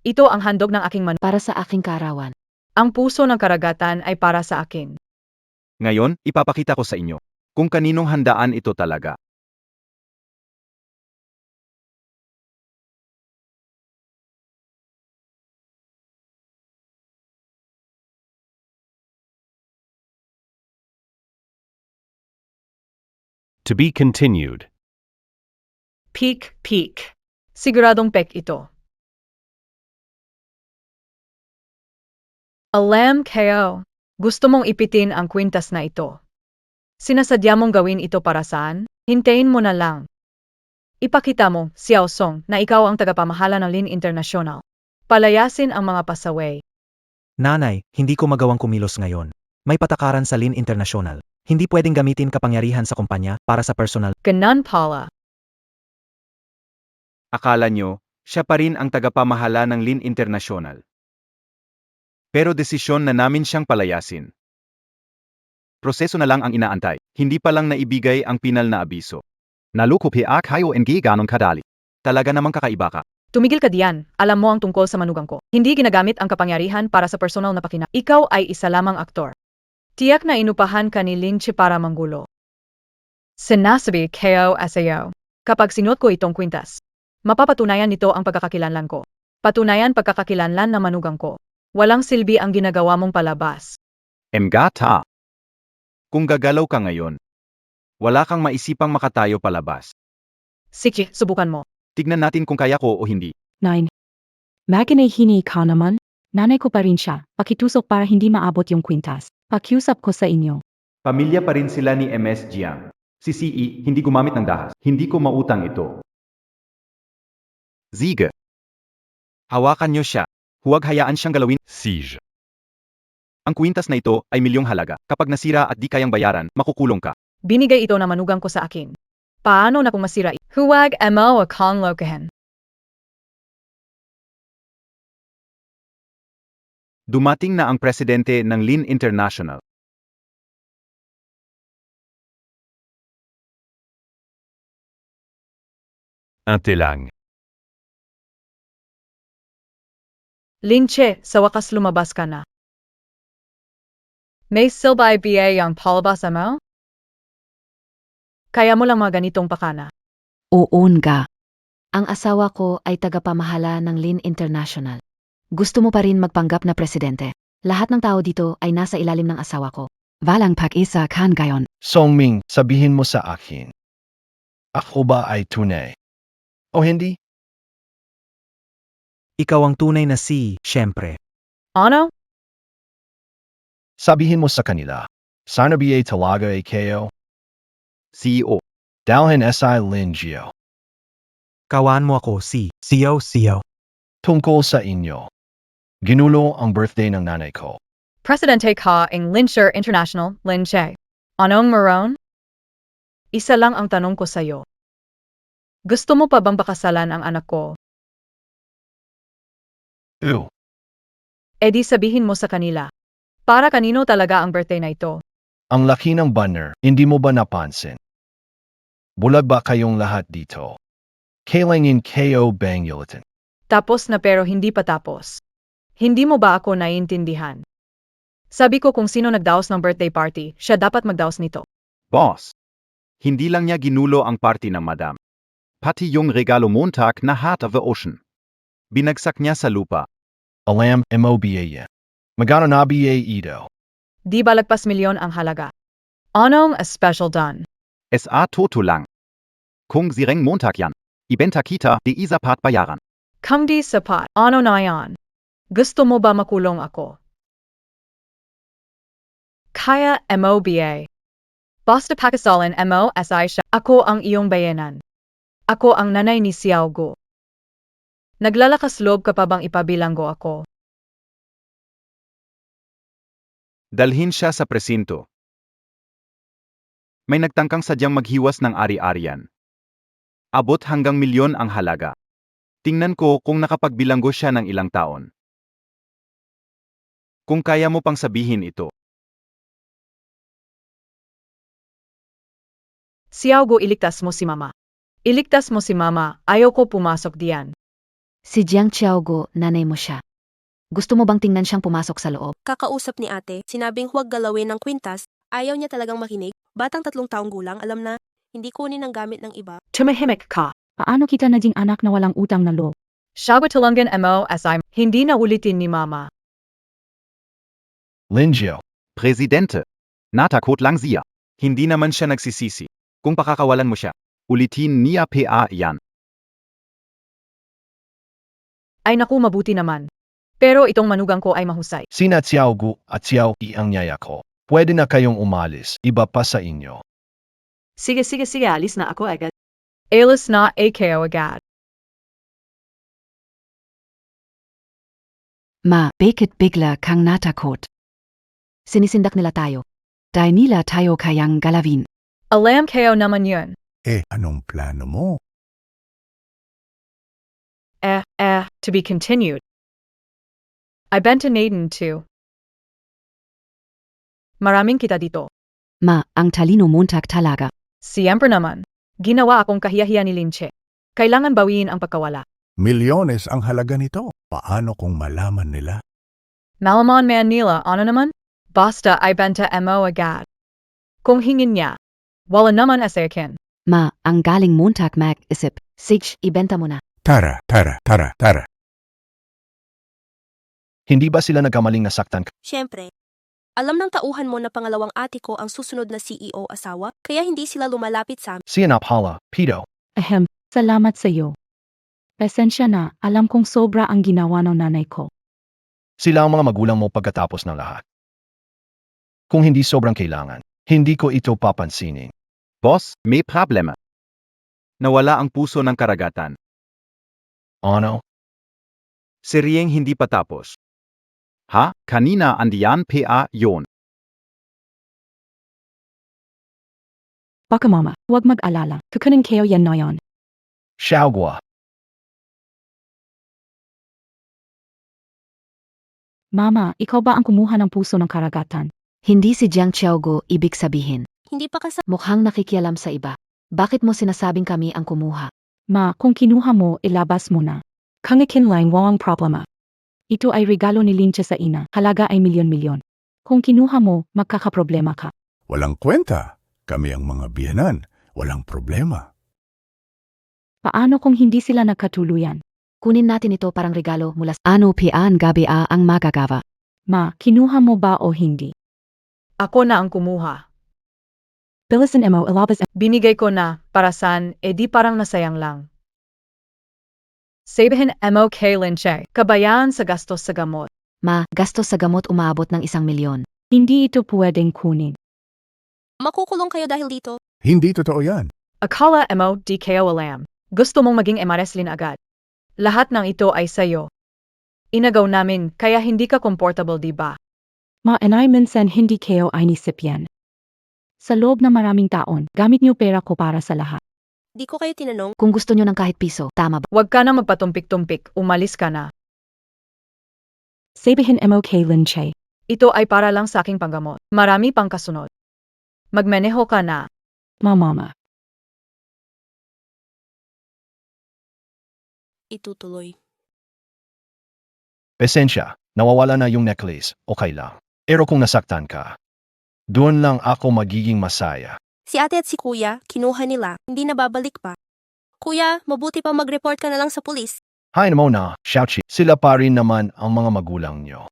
Ito ang handog ng aking manu. Para sa aking kaarawan. Ang puso ng karagatan ay para sa akin. Ngayon, ipapakita ko sa inyo kung kaninong handaan ito talaga. To be continued. Peak. Siguradong pek ito. Alam KO, gusto mong ipitin ang kwintas na ito. Sinasadya mong gawin ito para saan? Hintayin mo na lang. Ipakita mo, Xiao Song, na ikaw ang tagapamahala ng Lin International. Palayasin ang mga pasaway. Nanay, hindi ko magawang kumilos ngayon. May patakaran sa Lin International. Hindi pwedeng gamitin kapangyarihan sa kumpanya para sa personal. Ganon pala. Akala nyo, siya pa rin ang tagapamahala ng Lin International. Pero desisyon na namin siyang palayasin. Proseso na lang ang inaantay, hindi pa lang naibigay ang pinal na abiso. Nalukupi kayo ng ganong kadali. Talaga namang kakaiba ka. Tumigil ka diyan, alam mo ang tungkol sa manugang ko. Hindi ginagamit ang kapangyarihan para sa personal na pakina. Ikaw ay isa lamang aktor. Tiyak na inupahan ka ni Lin Chi para manggulo. Sinasabi KO SAO, kapag sinuot ko itong kwintas, mapapatunayan nito ang pagkakakilanlan ko. Patunayan pagkakakilanlan na manugang ko. Walang silbi ang ginagawa mong palabas. Emgata. Kung gagalaw ka ngayon, wala kang maisipang makatayo palabas. Sige, subukan mo. Tignan natin kung kaya ko o hindi. 9. Maginahini ka naman. Nanay ko pa rin siya. Pakitusok para hindi maabot yung kwintas. Pakiusap ko sa inyo. Pamilya pa rin sila ni MS Jiang. Si CE, hindi gumamit ng dahas. Hindi ko mautang ito. Ziege. Hawakan niyo siya. Huwag hayaan siyang galawin. Siege. Ang kwintas na ito ay milyong halaga. Kapag nasira at di kayang bayaran, makukulong ka. Binigay ito na manugang ko sa akin. Paano na kung masira? Huwag mo a konlokahan. Dumating na ang presidente ng Lin International. Ante lang. Lin Che, sa wakas lumabas ka na. May silbay BA ang palabas mo? Kaya mo lang mga ganitong pakana. Oon ga. Ang asawa ko ay tagapamahala ng Lin International. Gusto mo pa rin magpanggap na presidente. Lahat ng tao dito ay nasa ilalim ng asawa ko. Walang pag-isa kan gayon. Songming, sabihin mo sa akin. Ako ba ay tunay? O hindi? Ikaw ang tunay na si, syempre. Ano? Sabihin mo sa kanila. Sana ba talaga ay kayo? CEO. Dalhin SI Lin Gio. Kawaan mo ako si, CEO. Tungkol sa inyo. Ginulo ang birthday ng nanay ko. Presidente ka ng Linsher International, Lin Che. Anong meron? Isa lang ang tanong ko sa'yo. Gusto mo pa bang pakasalan ang anak ko? Ew. E di sabihin mo sa kanila. Para kanino talaga ang birthday na ito? Ang laki ng banner, hindi mo ba napansin? Bulag ba kayong lahat dito? Kailangin KO bang yulitin. Tapos na pero hindi pa tapos. Hindi mo ba ako naiintindihan? Sabi ko kung sino nagdaos ng birthday party, siya dapat magdaos nito. Boss. Hindi lang niya ginulo ang party ng madam. Pati yung regalo Montag na Heart of the Ocean. Binagsak niya sa lupa. Alam MOBA yan. Magano na BA ito. Di ba lagpas milyon ang halaga? Anong a special done? SA toto lang. Kung zireng Montag yan. Ibenta kita di isa pat bayaran. Kung di sapat, ano na yan? Gusto mo ba makulong ako? Kaya MOBA. Basta pakasalan MOSI siya. Ako ang iyong bayanan. Ako ang nanay ni Xiao Gu. Naglalakas loob ka pa bang ipabilanggo ako? Dalhin siya sa presinto. May nagtangkang sadyang maghiwas ng ari-arian. Abot hanggang milyon ang halaga. Tingnan ko kung nakapagbilanggo siya ng ilang taon. Kung kaya mo pang sabihin ito. Xiaogo, iligtas mo si mama. Iligtas mo si mama, ayaw ko pumasok diyan. Si Jiang Xiaogo, nanay mo siya. Gusto mo bang tingnan siyang pumasok sa loob? Kakausap ni ate, sinabing huwag galawin ng kwintas, ayaw niya talagang makinig. Batang 3 taong gulang, alam na, hindi kunin ang gamit ng iba. Tumahimik ka. Paano kita naging anak na walang utang na loob? Xiaogo, tulungan mo as I'm hindi na ulitin ni mama. Linjiao, Presidente. Natakot lang siya. Hindi naman siya nagsisisi. Kung pakakawalan mo siya, ulitin niya pa yan. Ay naku, mabuti naman. Pero itong manugang ko ay mahusay. sina Xiao Gu at Xiao Yi ang yaya ko. Pwede na kayong umalis, iba pa sa inyo. Sige, alis na ako agad. Alis na AKO agad. Ma, bakit bigla kang natakot? Sinisindak nila tayo. Dahil nila tayo kayang galawin. Alam kayo naman yun. Anong plano mo? To be continued. I benta Naden to. Maraming kita dito. Ma, ang talino montag talaga. Siyempre naman. Ginawa akong kahiyahiya ni Linche. Kailangan bawiin ang pagkawala. Milyones ang halaga nito. Paano kung malaman nila? Malamon Manila, ano naman? Basta ay benta mo agad. Kung hingin niya, wala naman asakin. Ma, ang galing montag mag-isip. Sige, ibenta mo na. Tara. Hindi ba sila nagkamaling nasaktan ka? Siyempre, alam ng tauhan mo na pangalawang ate ko ang susunod na CEO asawa, kaya hindi sila lumalapit sa amin. Siyanaphala, Pito. Salamat sa iyo. Pasensya na, alam kong sobra ang ginawa ng nanay ko. Sila ang mga magulang mo pagkatapos ng lahat. Kung hindi sobrang kailangan, hindi ko ito papansinin. Boss, may problema. Nawala ang puso ng karagatan. Ano? Seryeng hindi pa tapos. Ha? Kanina andiyan pa yon. Baka mama, huwag mag-alala. Kukunin kayo yan na yon. Xiaogua. Mama, ikaw ba ang kumuha ng puso ng karagatan? Hindi si Jiang Xiaogo, ibig sabihin. Hindi pa Mukhang nakikialam sa iba. Bakit mo sinasabing kami ang kumuha? Ma, kung kinuha mo, ilabas mo na. Kangakin lang walang problema. Ito ay regalo ni Linche sa ina. Halaga ay milyon-milyon. Kung kinuha mo, magkakaproblema ka. Walang kwenta. Kami ang mga biyanan. Walang problema. Paano kung hindi sila nagkatuluyan? Kunin natin ito parang regalo mula sa ano pian gabi ang magagawa. Ma, kinuha mo ba o hindi? Ako na ang kumuha. Bilisan mo ilabas. Binigay ko na, para saan, di parang nasayang lang. Sabihin mo kay Linche, kabayaan sa gastos sa gamot. Ma, gastos sa gamot umaabot ng 1 milyon. Hindi ito pwedeng kunin. makukulong kayo dahil dito. Hindi totoo yan. Akala mo di kayo alam. Gusto mong maging Emareslin agad. Lahat ng ito ay sayo. Inagaw namin, kaya hindi ka comfortable, di ba? Ma, and I minsan hindi kayo ay nisip yan. Sa loob ng maraming taon, gamit niyo pera ko para sa lahat. Di ko kayo tinanong. Kung gusto nyo ng kahit piso, tama ba? Huwag ka na magpatumpik-tumpik, umalis ka na. Sabihin mo kay Linche. Ito ay para lang sa aking panggamot. Marami pang kasunod. Magmaneho ka na. Mama. Itutuloy. Pasensya, nawawala na yung necklace, okay lang. Pero kung nasaktan ka, doon lang ako magiging masaya. Si ate at si kuya, kinuha nila, hindi na babalik pa. Kuya, mabuti pa mag-report ka na lang sa pulis. Hay mo na, Xiaoqi, sila pa rin naman ang mga magulang nyo.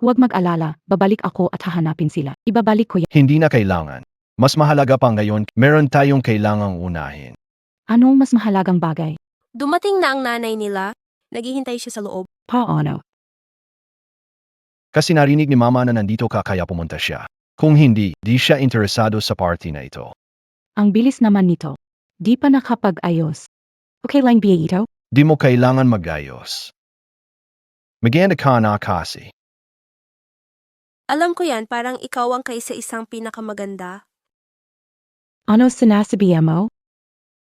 Huwag mag-alala, babalik ako at hahanapin sila. Ibabalik ko yan. Hindi na kailangan. Mas mahalaga pa ngayon, meron tayong kailangang unahin. Anong mas mahalagang bagay? Dumating na ang nanay nila, naghihintay siya sa loob. Paano? Kasi narinig ni mama na nandito ka kaya pumunta siya. Kung hindi, di siya interesado sa party na ito. Ang bilis naman nito. Di pa nakapag-ayos. Okay lang ba ito? Di mo kailangan mag-ayos. Maganda ka na kasi. Alam ko yan, parang ikaw ang kaisa-isang pinakamaganda. Ano sinasabi mo?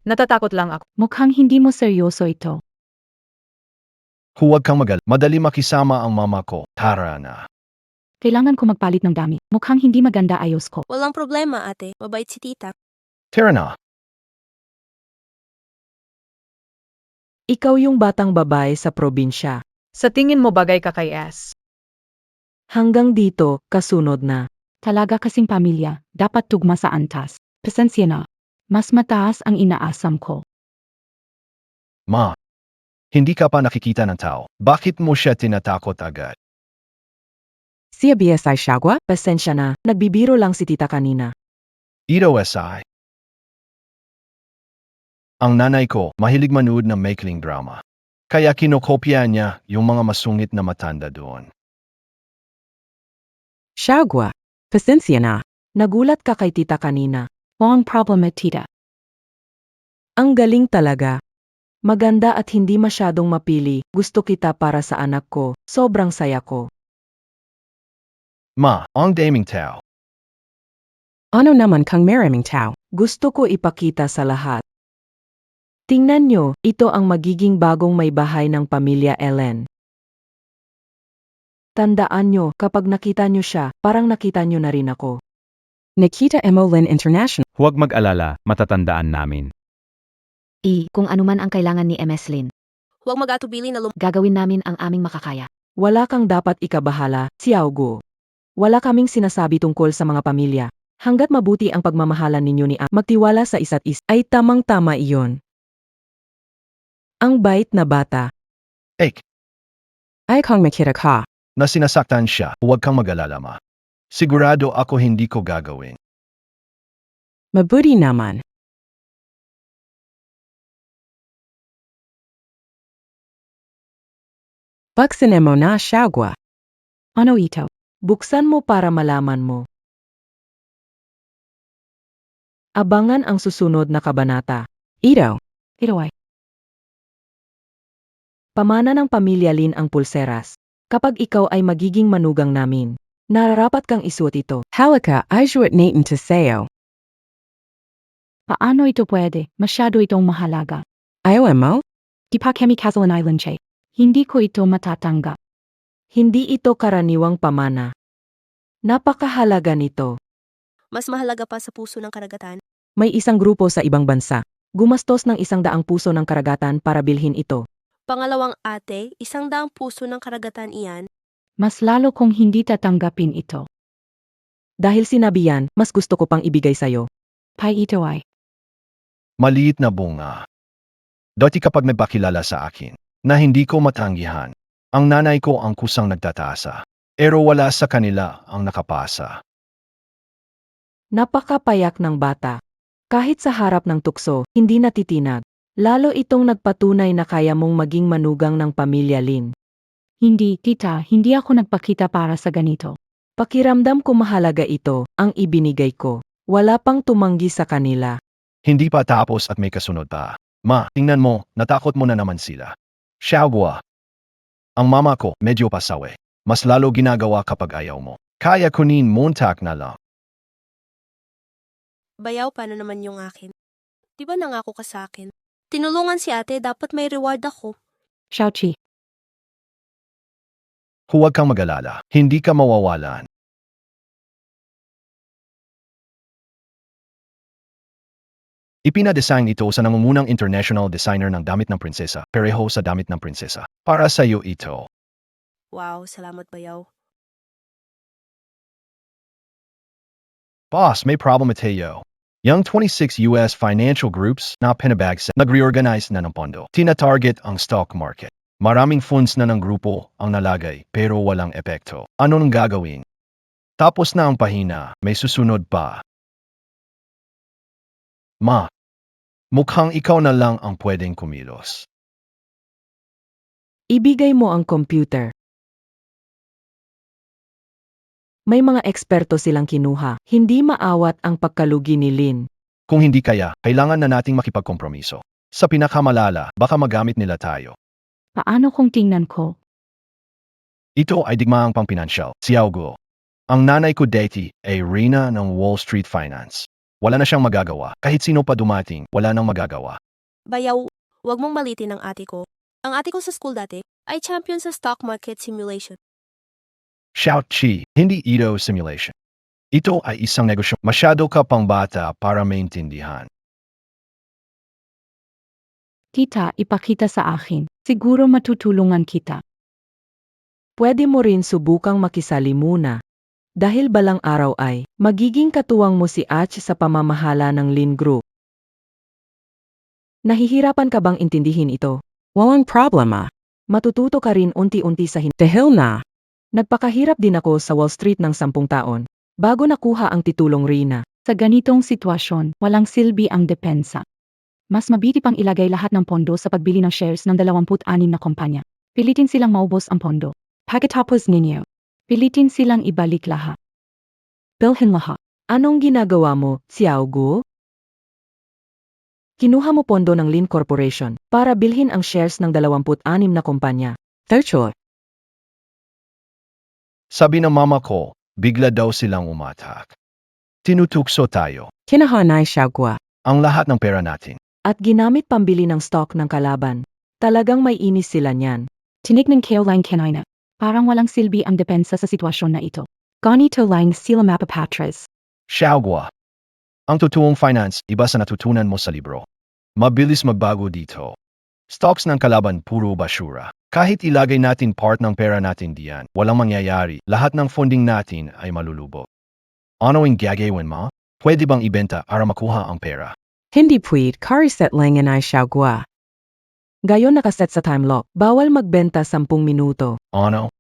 Natatakot lang ako. Mukhang hindi mo seryoso ito. Huwag kang madali makisama ang mama ko. Tara na. Kailangan ko magpalit ng damit. Mukhang hindi maganda ayos ko. Walang problema ate, mabait si tita. Tara na. Ikaw yung batang babae sa probinsya. Sa tingin mo bagay ka kay S? Hanggang dito, kasunod na. Talaga kasing pamilya, dapat tugma sa antas. Pasensya na. Mas mataas ang inaasam ko. Ma, hindi ka pa nakikita ng tao. Bakit mo siya tinatakot agad? Si BSI Shagwa, pasensya na. Nagbibiro lang si tita kanina. Ito SI. Ang nanay ko, mahilig manood ng maikling drama. Kaya kinokopya niya yung mga masungit na matanda doon. Shagwa, pasensya na. Nagulat ka kay tita kanina. Walang problema, tita. Ang galing talaga. Maganda at hindi masyadong mapili. Gusto kita para sa anak ko. Sobrang saya ko. Ma, ang daming tao. Ano naman kang maraming tao? Gusto ko ipakita sa lahat. Tingnan nyo, ito ang magiging bagong may bahay ng pamilya Ellen. Tandaan nyo, kapag nakita nyo siya, parang nakita nyo na rin ako. Nikita Emolin International. Huwag mag-alala, matatandaan namin. Kung anuman ang kailangan ni MS Lin, Huwag mag-atubili na gagawin namin ang aming makakaya. Wala kang dapat ikabahala, Xiaogu. Wala kaming sinasabi tungkol sa mga pamilya. Hanggat mabuti ang pagmamahalan ninyo ni magtiwala sa isa't isa, ay tamang-tama iyon. Ang bait na bata. Ek, Ay kang makita ka. na sinasaktan siya, huwag kang mag-alala, ma. Sigurado ako hindi ko gagawin. Mabuti naman. Buksan mo na, Shagwa. Ano ito? Buksan mo para malaman mo. Abangan ang susunod na kabanata. Ito. Ito ay. Pamana ng pamilya Lin ang pulseras. Kapag ikaw ay magiging manugang namin, nararapat kang isuot ito. Halika, ay suot natin to sayo. Paano ito pwede? Masyado itong mahalaga. Ayaw mo? Di pa kami Castle Island, Che. Hindi ko ito matatanggap. Hindi ito karaniwang pamana. Napakahalaga nito. Mas mahalaga pa sa puso ng karagatan. May isang grupo sa ibang bansa. Gumastos ng 100 puso ng karagatan para bilhin ito. Pangalawang ate, 100 puso ng karagatan iyan. Mas lalo kong hindi tatanggapin ito. Dahil sinabi yan, mas gusto ko pang ibigay sayo. Pai ito ay. Maliit na bunga. Dati kapag may pakilala sa akin, na hindi ko matanggihan, ang nanay ko ang kusang nagtataasa. Pero wala sa kanila ang nakapasa. Napakapayak ng bata. Kahit sa harap ng tukso, hindi natitinag. Lalo itong nagpatunay na kaya mong maging manugang ng pamilya Lin. Hindi, tita, hindi ako nagpakita para sa ganito. Pakiramdam ko mahalaga ito, ang ibinigay ko. Wala pang tumanggi sa kanila. Hindi pa tapos at may kasunod pa. Ma, tingnan mo, natakot mo na naman sila. Xiaogua. Ang mama ko, medyo pasawi. Mas lalo ginagawa kapag ayaw mo. Kaya kunin montak na lang. Bayaw, paano naman yung akin? Di ba nangako ka sa akin? Tinulungan si ate, dapat may reward ako. Xiaoqi. Huwag kang mag-alala. Hindi ka mawawalan. Ipinadesign ito sa nangungunang international designer ng damit ng prinsesa, pareho sa damit ng prinsesa. Para sa iyo ito. Wow, salamat bayaw. Boss, may problem Mateo. Yung 26 US financial groups na pinabag sa nag-reorganize na ng pondo. Tina-target ang stock market. Maraming funds na ng grupo ang nalagay pero walang epekto. Ano nang gagawin? Tapos na ang pahina, may susunod pa. Ma, mukhang ikaw na lang ang pwedeng kumilos. Ibigay mo ang computer. May mga eksperto silang kinuha. Hindi maawat ang pagkalugi ni Lin. Kung hindi kaya, kailangan na nating makipagkompromiso. Sa pinakamalala, baka magamit nila tayo. Paano kung tingnan ko? Ito ay digmaang pang-pinansyal, Xiaoguo. Ang nanay ko dati ay reyna ng Wall Street Finance. Wala na siyang magagawa. Kahit sino pa dumating, wala nang magagawa. Bayaw, wag mong malitin ang ate ko. Ang ate ko sa school dati ay champion sa stock market simulation. Shout chi, hindi ito simulation. Ito ay isang negosyo. Masyado ka pang bata para maintindihan. Tita, ipakita sa akin. Siguro matutulungan kita. Pwede mo rin subukang makisali muna. Dahil balang araw ay magiging katuwang mo si Ach sa pamamahala ng Lin Group. Nahihirapan ka bang intindihin ito? Walang problema. Matututo ka rin unti-unti sa Dahil na, Nagpakahirap din ako sa Wall Street ng 10 taon bago nakuha ang titulong Rina. Sa ganitong sitwasyon, walang silbi ang depensa. Mas mabiti pang ilagay lahat ng pondo sa pagbili ng shares ng 26 na kumpanya. Pilitin silang maubos ang pondo. Pagkatapos ninyo, pilitin silang ibalik lahat. Bilhin lahat. Anong ginagawa mo, Xiao Gu? Kinuha mo pondo ng Lin Corporation para bilhin ang shares ng 26 na kumpanya. Third, Sabi ng mama ko, bigla daw silang umatak. Tinutukso tayo. kinahanay siya gwa. Ang lahat ng pera natin. At ginamit pambili ng stock ng kalaban. Talagang may inis sila niyan. Tinignan kayo lang kanina. Parang walang silbi ang depensa sa sitwasyon na ito. Ganito lang sila mapapatres. Xiaogua. Ang totoong finance, iba sa natutunan mo sa libro. Mabilis magbago dito. Stocks ng kalaban puro basura. Kahit ilagay natin part ng pera natin diyan, walang mangyayari. Lahat ng funding natin ay malulubog. Ano ang gagawin mo? Pwede bang ibenta para makuha ang pera? Hindi pwede, kariset lang ay siya gwa. Gayon nakaset sa time lock. Bawal magbenta 10 minuto. Ano?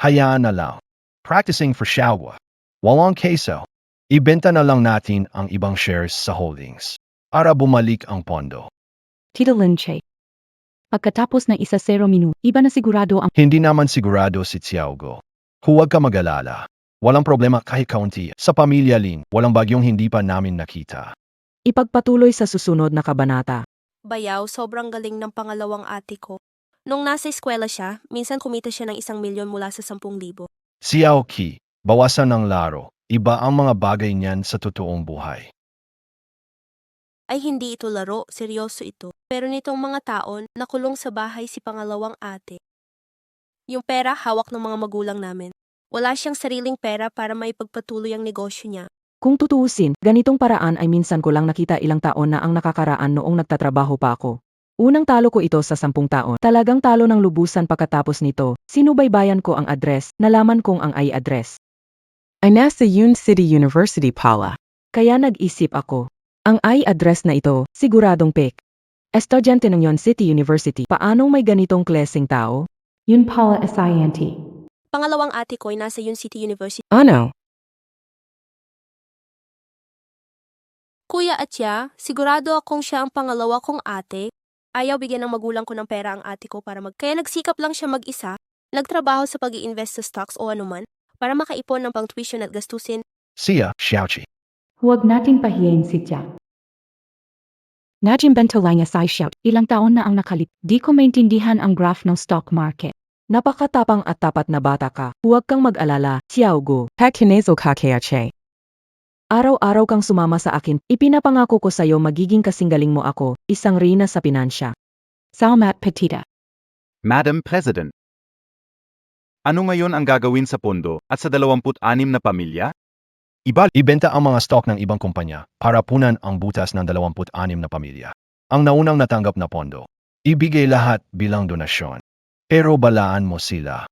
Hayaan na lang. Practicing for Xiaogua. Walang keso. Ibenta na lang natin ang ibang shares sa holdings para bumalik ang pondo. Tita Linche. Pagkatapos ng 0 minuto, iba na sigurado ang Hindi naman sigurado si Xiaogo. Huwag ka mag-alala. Walang problema kahit kaunti. Sa pamilya Lin, walang bagyong hindi pa namin nakita. Ipagpatuloy sa susunod na kabanata. Bayaw, sobrang galing ng pangalawang ate ko. Nung nasa eskwela siya, minsan kumita siya ng 1 milyon mula sa 10,000. Xiao Qi, bawasan ng laro. Iba ang mga bagay niyan sa totoong buhay. Ay hindi ito laro, seryoso ito. Pero nitong mga taon, nakulong sa bahay si pangalawang ate. Yung pera hawak ng mga magulang namin. Wala siyang sariling pera para maipagpatuloy ang negosyo niya. Kung tutuusin, ganitong paraan ay minsan ko lang nakita ilang taon na ang nakakaraan noong nagtatrabaho pa ako. Unang talo ko ito sa 10 taon. Talagang talo ng lubusan pagkatapos nito. Sinubaybayan ko ang address, nalaman kong ang address. Ay nasa Yun City University pala. Kaya nag-isip ako. Ang address na ito, siguradong fake. Estudyante ng Yun City University, paanong may ganitong klaseng tao? Yun pala SINT. Pangalawang ate ko ay nasa Yun City University. Ano? Kuya Atya, sigurado akong siya ang pangalawa kong ate. Ayaw bigyan ng magulang ko ng pera ang ate ko para Kaya nagsikap lang siya mag-isa, nagtrabaho sa pag-i-invest sa stocks o anuman, para makaipon ng pang-tuition at gastusin. Siya, Xiaoqi. Huwag nating pahiyain si Jack. Najim bento lang asay shout. Ilang taon na ang nakalip. Di ko maintindihan ang graph ng stock market. Napakatapang at tapat na bata ka. Huwag kang mag-alala, Xiao Gu. Pakinezo kakeache. Araw-araw kang sumama sa akin. Ipinapangako ko sa'yo magiging kasinggaling mo ako, isang reyna sa pinansya. Salmat Petita. Madam President. Ano ngayon ang gagawin sa pondo at sa 26 na pamilya? Ibenta ang mga stock ng ibang kumpanya para punan ang butas ng 26 na pamilya. Ang naunang natanggap na pondo, ibigay lahat bilang donasyon. Pero balaan mo sila.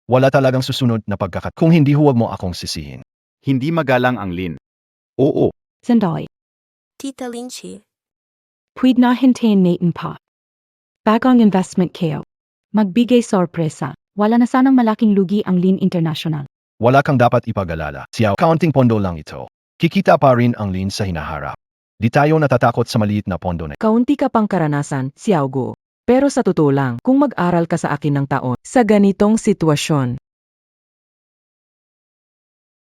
Wala talagang susunod na kung hindi huwag mo akong sisihin. Hindi magalang ang Lin. Oo, Sandali. Tita Linchi, Pwede na hintayin natin pa. Bagong investment kayo. Magbigay sorpresa. Wala na sanang malaking lugi ang Lin International. Wala kang dapat ipag-alala. Xiao, counting pondo lang ito. Kikita pa rin ang Lin sa hinaharap. Di tayo natatakot sa maliit na pondo na. Kaunti ka pang karanasan, Xiao Gu. Pero sa totoo lang, kung mag-aral ka sa akin ng taon, sa ganitong sitwasyon,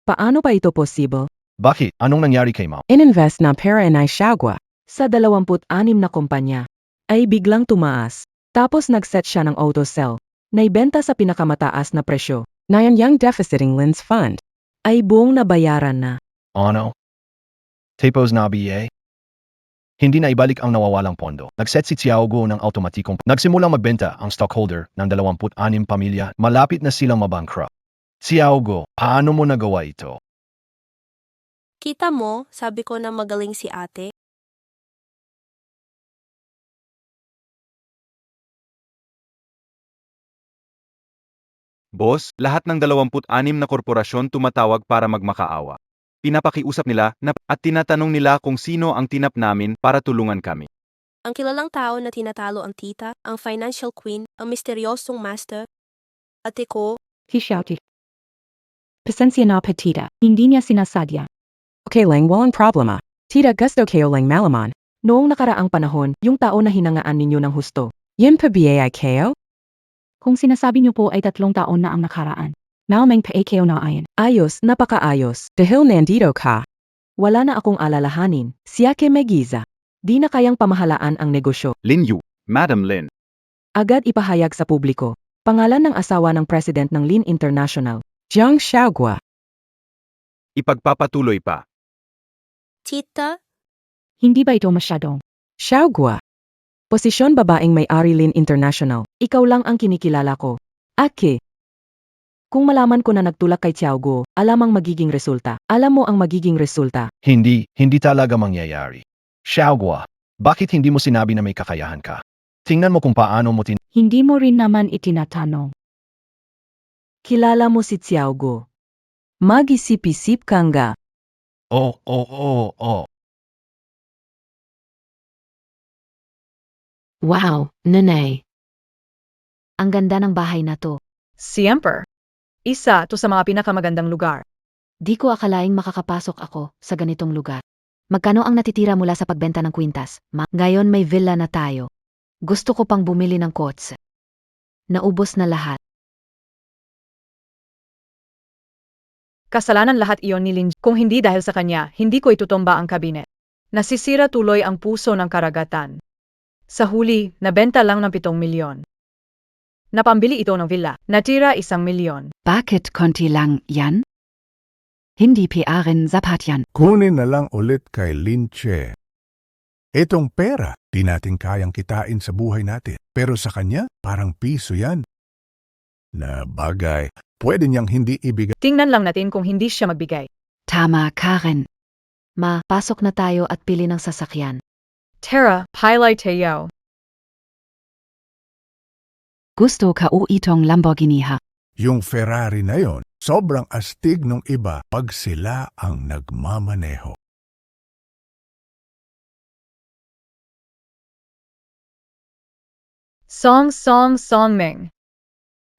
paano pa ito possible? Bakit? Anong nangyari kay Mao? Ininvest na pera ay siya gwa. Sa 26 na kumpanya, ay biglang tumaas. Tapos nag-set siya ng auto sell. Naibenta sa pinakamataas na presyo. Nayan yung deficiting Lin's fund. Ay buong nabayaran na. Ano? Tapos na BA? Hindi na ibalik ang nawawalang pondo. Nag-set si Xiaogo ng automatikong nagsimulang magbenta ang stockholder ng 26 pamilya. Malapit na silang mabankrupt. Xiaogo, paano mo nagawa ito? Kita mo, sabi ko na magaling si ate. Boss, lahat ng 26 na korporasyon tumatawag para magmakaawa. Pinapakiusap nila at tinatanong nila kung sino ang tinap namin para tulungan kami. Ang kilalang tao na tinatalo ang tita, ang financial queen, ang misteryosong master. Ate ko, Hishouti. Pasensya na petita. Hindi niya sinasadya. Okay lang walang problema. Tita gusto kayo lang malaman. Noong nakaraang panahon, yung tao na hinangaan ninyo ng husto. Yin pa ba kayo? Kung sinasabi niyo po ay 3 taon na ang nakaraan. Naumeng paekeo na ayon. Ayos, napakaayos. Dahil nandito ka. Wala na akong alalahanin. Siake Megiza. Di na kayang pamahalaan ang negosyo. Lin Yu, Madam Lin. Agad ipahayag sa publiko. Pangalan ng asawa ng president ng Lin International. Jiang Xiaogua. Ipagpapatuloy pa. tita, Hindi ba ito masyadong? Xiaogua. Posisyon babaeng may-ari Lin International. Ikaw lang ang kinikilala ko. Ake. Kung malaman ko na nagtulak kay Xiaogo, alam ang magiging resulta. Alam mo ang magiging resulta. Hindi talaga mangyayari. Xiaogo, bakit hindi mo sinabi na may kakayahan ka? Tingnan mo kung paano mo Hindi mo rin naman itinatanong. Kilala mo si Xiaogo. Mag-isip-isip ka nga. Oh. Wow, nanay. Ang ganda ng bahay na to. Siyempre. Isa to sa mga pinakamagandang lugar. Di ko akalaing makakapasok ako sa ganitong lugar. Magkano ang natitira mula sa pagbenta ng kwintas? Ngayon may villa na tayo. Gusto ko pang bumili ng kotse. Naubos na lahat. Kasalanan lahat iyon ni Lin. Kung hindi dahil sa kanya, hindi ko itutumba ang kabinet. Nasisira tuloy ang puso ng karagatan. Sa huli, nabenta lang ng 7 milyon. Napambili ito ng villa. Natira 1 milyon. Bakit konti lang yan? Hindi PRin sapat yan. Kunin na lang ulit kay Linche. Itong pera, di natin kayang kitain sa buhay natin. Pero sa kanya, parang piso yan. Na bagay, pwede niyang hindi ibigay. Tingnan lang natin kung hindi siya magbigay. Tama, Karen. Ma, pasok na tayo at pili ng sasakyan. Tara, pilay tayo. Gusto ka o itong Lamborghini ha? Yung Ferrari na yon, sobrang astig nung iba pag sila ang nagmamaneho. Song Ming.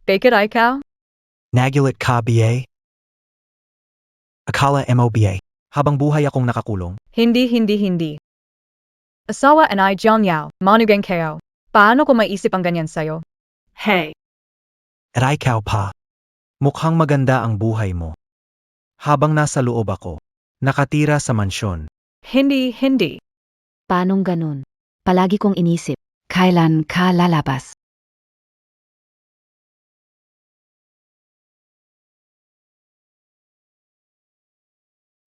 Bakit ikaw? Nagulat ka BA? Akala MOBA. Habang buhay akong nakakulong. Hindi. Asawa and I Jiang Yao, manugang kayo. Paano ko maisip ang ganyan sa'yo? Hey! At ikaw pa. Mukhang maganda ang buhay mo. Habang nasa loob ako, nakatira sa mansyon. Hindi. Paanong ganun? Palagi kong inisip, kailan ka lalabas?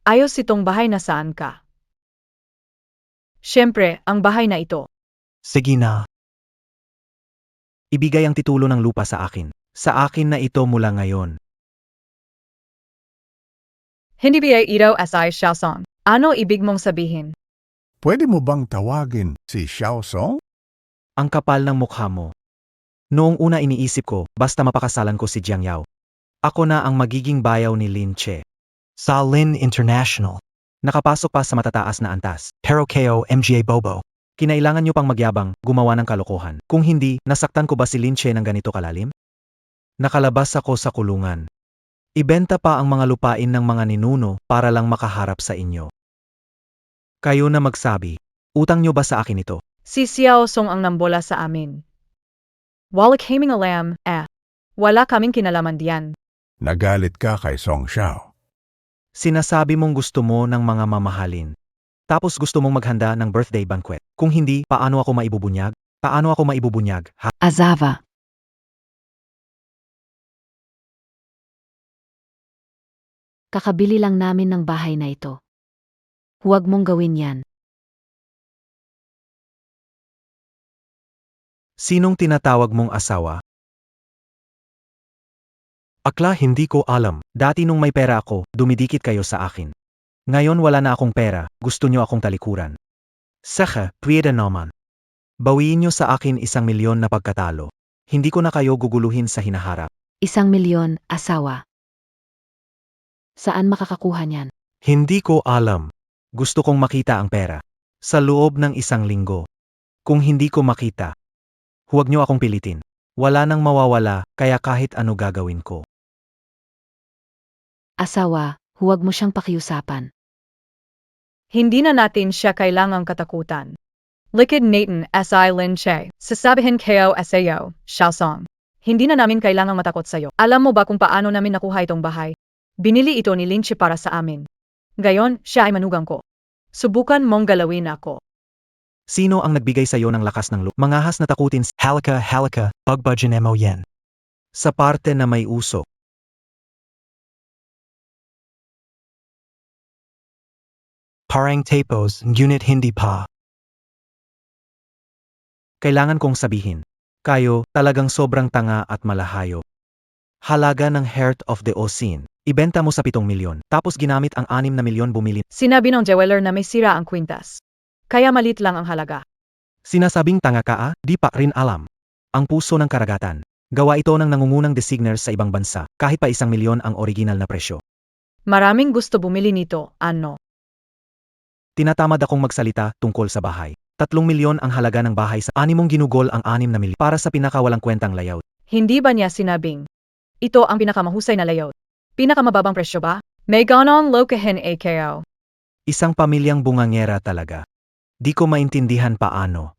Ayos itong bahay na saan ka. Siyempre, ang bahay na ito. Sige na. Ibigay ang titulo ng lupa sa akin. Sa akin na ito mula ngayon. Hindi ba ito as I Xiaosong? Ano ibig mong sabihin? Pwede mo bang tawagin si Xiao Song? Ang kapal ng mukha mo. Noong una iniisip ko, basta mapakasalan ko si Jiang Yao. Ako na ang magiging bayaw ni Lin Che. Sa Lin International. Nakapasok pa sa matataas na antas. Pero KO MGA Bobo. Kinailangan nyo pang magyabang, gumawa ng kalokohan. Kung hindi, nasaktan ko ba si Lin Che ng ganito kalalim? Nakalabas ako sa kulungan. Ibenta pa ang mga lupain ng mga ninuno para lang makaharap sa inyo. Kayo na magsabi, utang nyo ba sa akin ito? Si Xiaosong ang nambola sa amin. Wala kaming alam, wala kaming kinalaman diyan. Nagalit ka kay Song Xiao. Sinasabi mong gusto mo ng mga mamahalin. Tapos gusto mong maghanda ng birthday banquet. Kung hindi, paano ako maibubunyag? Paano ako maibubunyag? Azava. Kakabili lang namin ng bahay na ito. Huwag mong gawin yan. Sinong tinatawag mong asawa? Akla hindi ko alam. Dati nung may pera ako, dumidikit kayo sa akin. Ngayon wala na akong pera, gusto nyo akong talikuran. Saka, pwede naman. Bawiin nyo sa akin 1,000,000 na pagkatalo. Hindi ko na kayo guguluhin sa hinaharap. 1,000,000, asawa. Saan makakakuha niyan? Hindi ko alam. Gusto kong makita ang pera. Sa loob ng 1 linggo. Kung hindi ko makita, huwag nyo akong pilitin. Wala nang mawawala, kaya kahit ano gagawin ko. Asawa, huwag mo siyang pakiusapan. Hindi na natin siya kailangang katakutan. Likid Nathan S.I. Lin Che, sasabihin kayo SAO, Xiaosong. Hindi na namin kailangang matakot sa'yo. Alam mo ba kung paano namin nakuha itong bahay? Binili ito ni Lin Che para sa amin. Gayon, siya ay manugang ko. Subukan mong galawin ako. Sino ang nagbigay sa'yo ng lakas ng loob? Mangahas na takutin, halika, pagbadyan mo yan. Sa parte na may usok. Parang tapos, ngunit hindi pa. Kailangan kong sabihin, kayo talagang sobrang tanga at malahayo. Halaga ng Heart of the Ocean, ibenta mo sa 7,000,000, tapos ginamit ang 6 na milyon bumili. Sinabi ng jeweler na may sira ang kwintas. Kaya malit lang ang halaga. Sinasabing tanga ka di pa rin alam. Ang puso ng karagatan. Gawa ito ng nangungunang designers sa ibang bansa, kahit pa 1,000,000 ang original na presyo. Maraming gusto bumili nito, ano? Tinatamad akong magsalita tungkol sa bahay. 3,000,000 ang halaga ng bahay sa 6 ginugol ang 6 na milyon para sa pinakawalang kwentang layout. Hindi ba niya sinabing, ito ang pinakamahusay na layout? Pinakamababang presyo ba? May ganon lokahin AKO. Isang pamilyang bungangera talaga. Di ko maintindihan paano.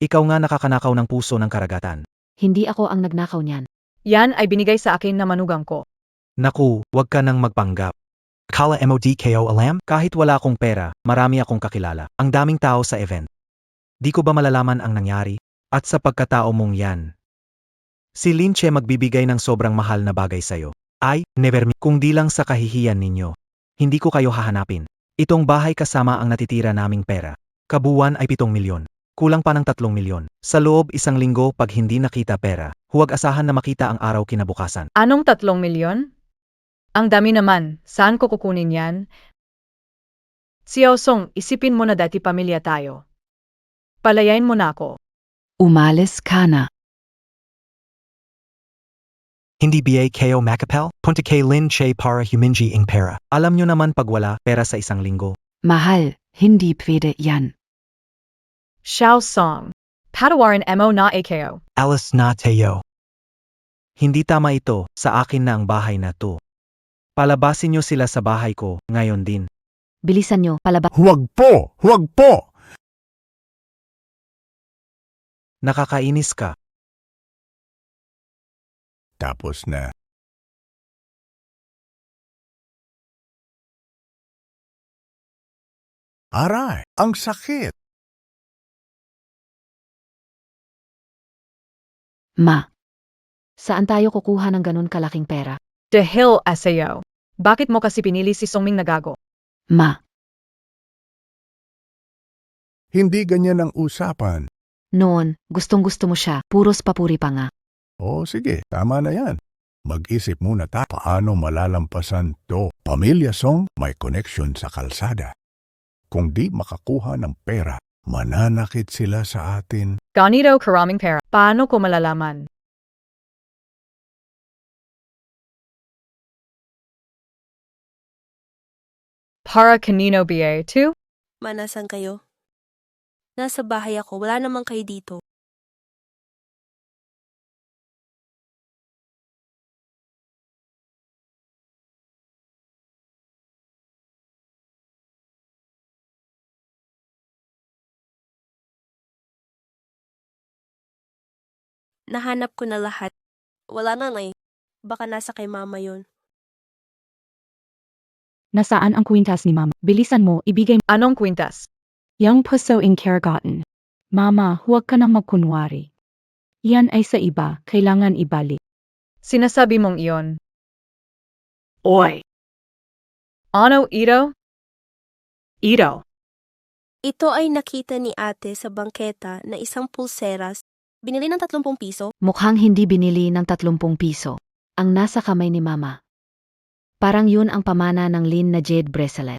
Ikaw nga nakakanakaw ng puso ng karagatan. Hindi ako ang nagnakaw niyan. Yan ay binigay sa akin na manugang ko. Naku, wag ka nang magpanggap. Kala MODKO alam? Kahit wala akong pera, marami akong kakilala. Ang daming tao sa event. Di ko ba malalaman ang nangyari? At sa pagkatao mong yan. Si Lin Che magbibigay ng sobrang mahal na bagay sa'yo. Ay, never me. Kung di lang sa kahihiyan ninyo. Hindi ko kayo hahanapin. Itong bahay kasama ang natitira naming pera. Kabuuan ay 7,000,000. Kulang pa ng 3,000,000. Sa loob 1 linggo pag hindi nakita pera, huwag asahan na makita ang araw kinabukasan. Anong 3,000,000? Ang dami naman, saan ko kukunin yan? Xiaosong, isipin mo na dati pamilya tayo. Palayain mo na ako. Umalis ka na. Hindi BAKO Macapel? Punta kay Lin Che para humingi ng pera. Alam nyo naman pag wala pera sa 1 linggo. Mahal, hindi pwede yan. Xiaosong. Patawarin mo na AKO. Alas na tayo. Hindi tama ito, sa akin na ang bahay na to. Palabasin nyo sila sa bahay ko, ngayon din. Bilisan nyo, palabas. Huwag po! Huwag po! Nakakainis ka. Tapos na. Aray, ang sakit. Ma. Saan tayo kukuha ng ganun kalaking pera? Dahil SAO. Bakit mo kasi pinili si Songming na gago? Ma. Hindi ganyan ang usapan. Noon, gustong-gusto mo siya, puros papuri pa nga. O sige, tama na yan. Mag-isip muna paano malalampasan to. Pamilya Song may connection sa kalsada. Kung di makakuha ng pera, mananakit sila sa atin. Ganito karaming pera. Paano ko malalaman? Para kanino BA2? Manasan kayo? Nasa bahay ako, wala naman kayo dito. Nahanap ko na lahat. Wala na eh. Baka nasa kay mama yun. Nasaan ang kwintas ni Mama? Bilisan mo, ibigay mo. Anong kwintas? Yung puso in Kergotten. Mama, huwag ka nang magkunwari. Yan ay sa iba, kailangan ibalik. Sinasabi mong iyon. Oy, Ano, Ito? Ito. Ito ay nakita ni ate sa bangketa na isang pulseras. Binili ng 30 piso. Mukhang hindi binili ng 30 piso. Ang nasa kamay ni Mama. Parang yun ang pamana ng Lin na jade bracelet.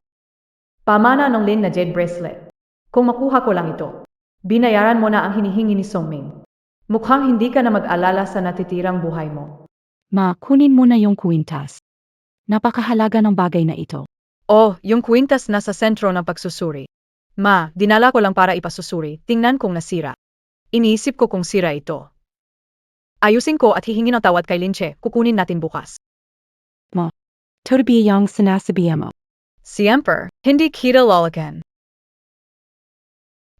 Pamana ng Lin na jade bracelet. Kung makuha ko lang ito, binayaran mo na ang hinihingi ni Songming. Mukhang hindi ka na mag-alala sa natitirang buhay mo. Ma, kunin mo na yung kwintas. Napakahalaga ng bagay na ito. Oh, yung kwintas nasa sentro ng pagsusuri. Ma, dinala ko lang para ipasusuri, tingnan kung nasira. Iniisip ko kung sira ito. Ayusin ko at hihingi ng tawad kay Linche, kukunin natin bukas. Turbiyang sinasabihan mo. Siyempre, hindi kita lalakan.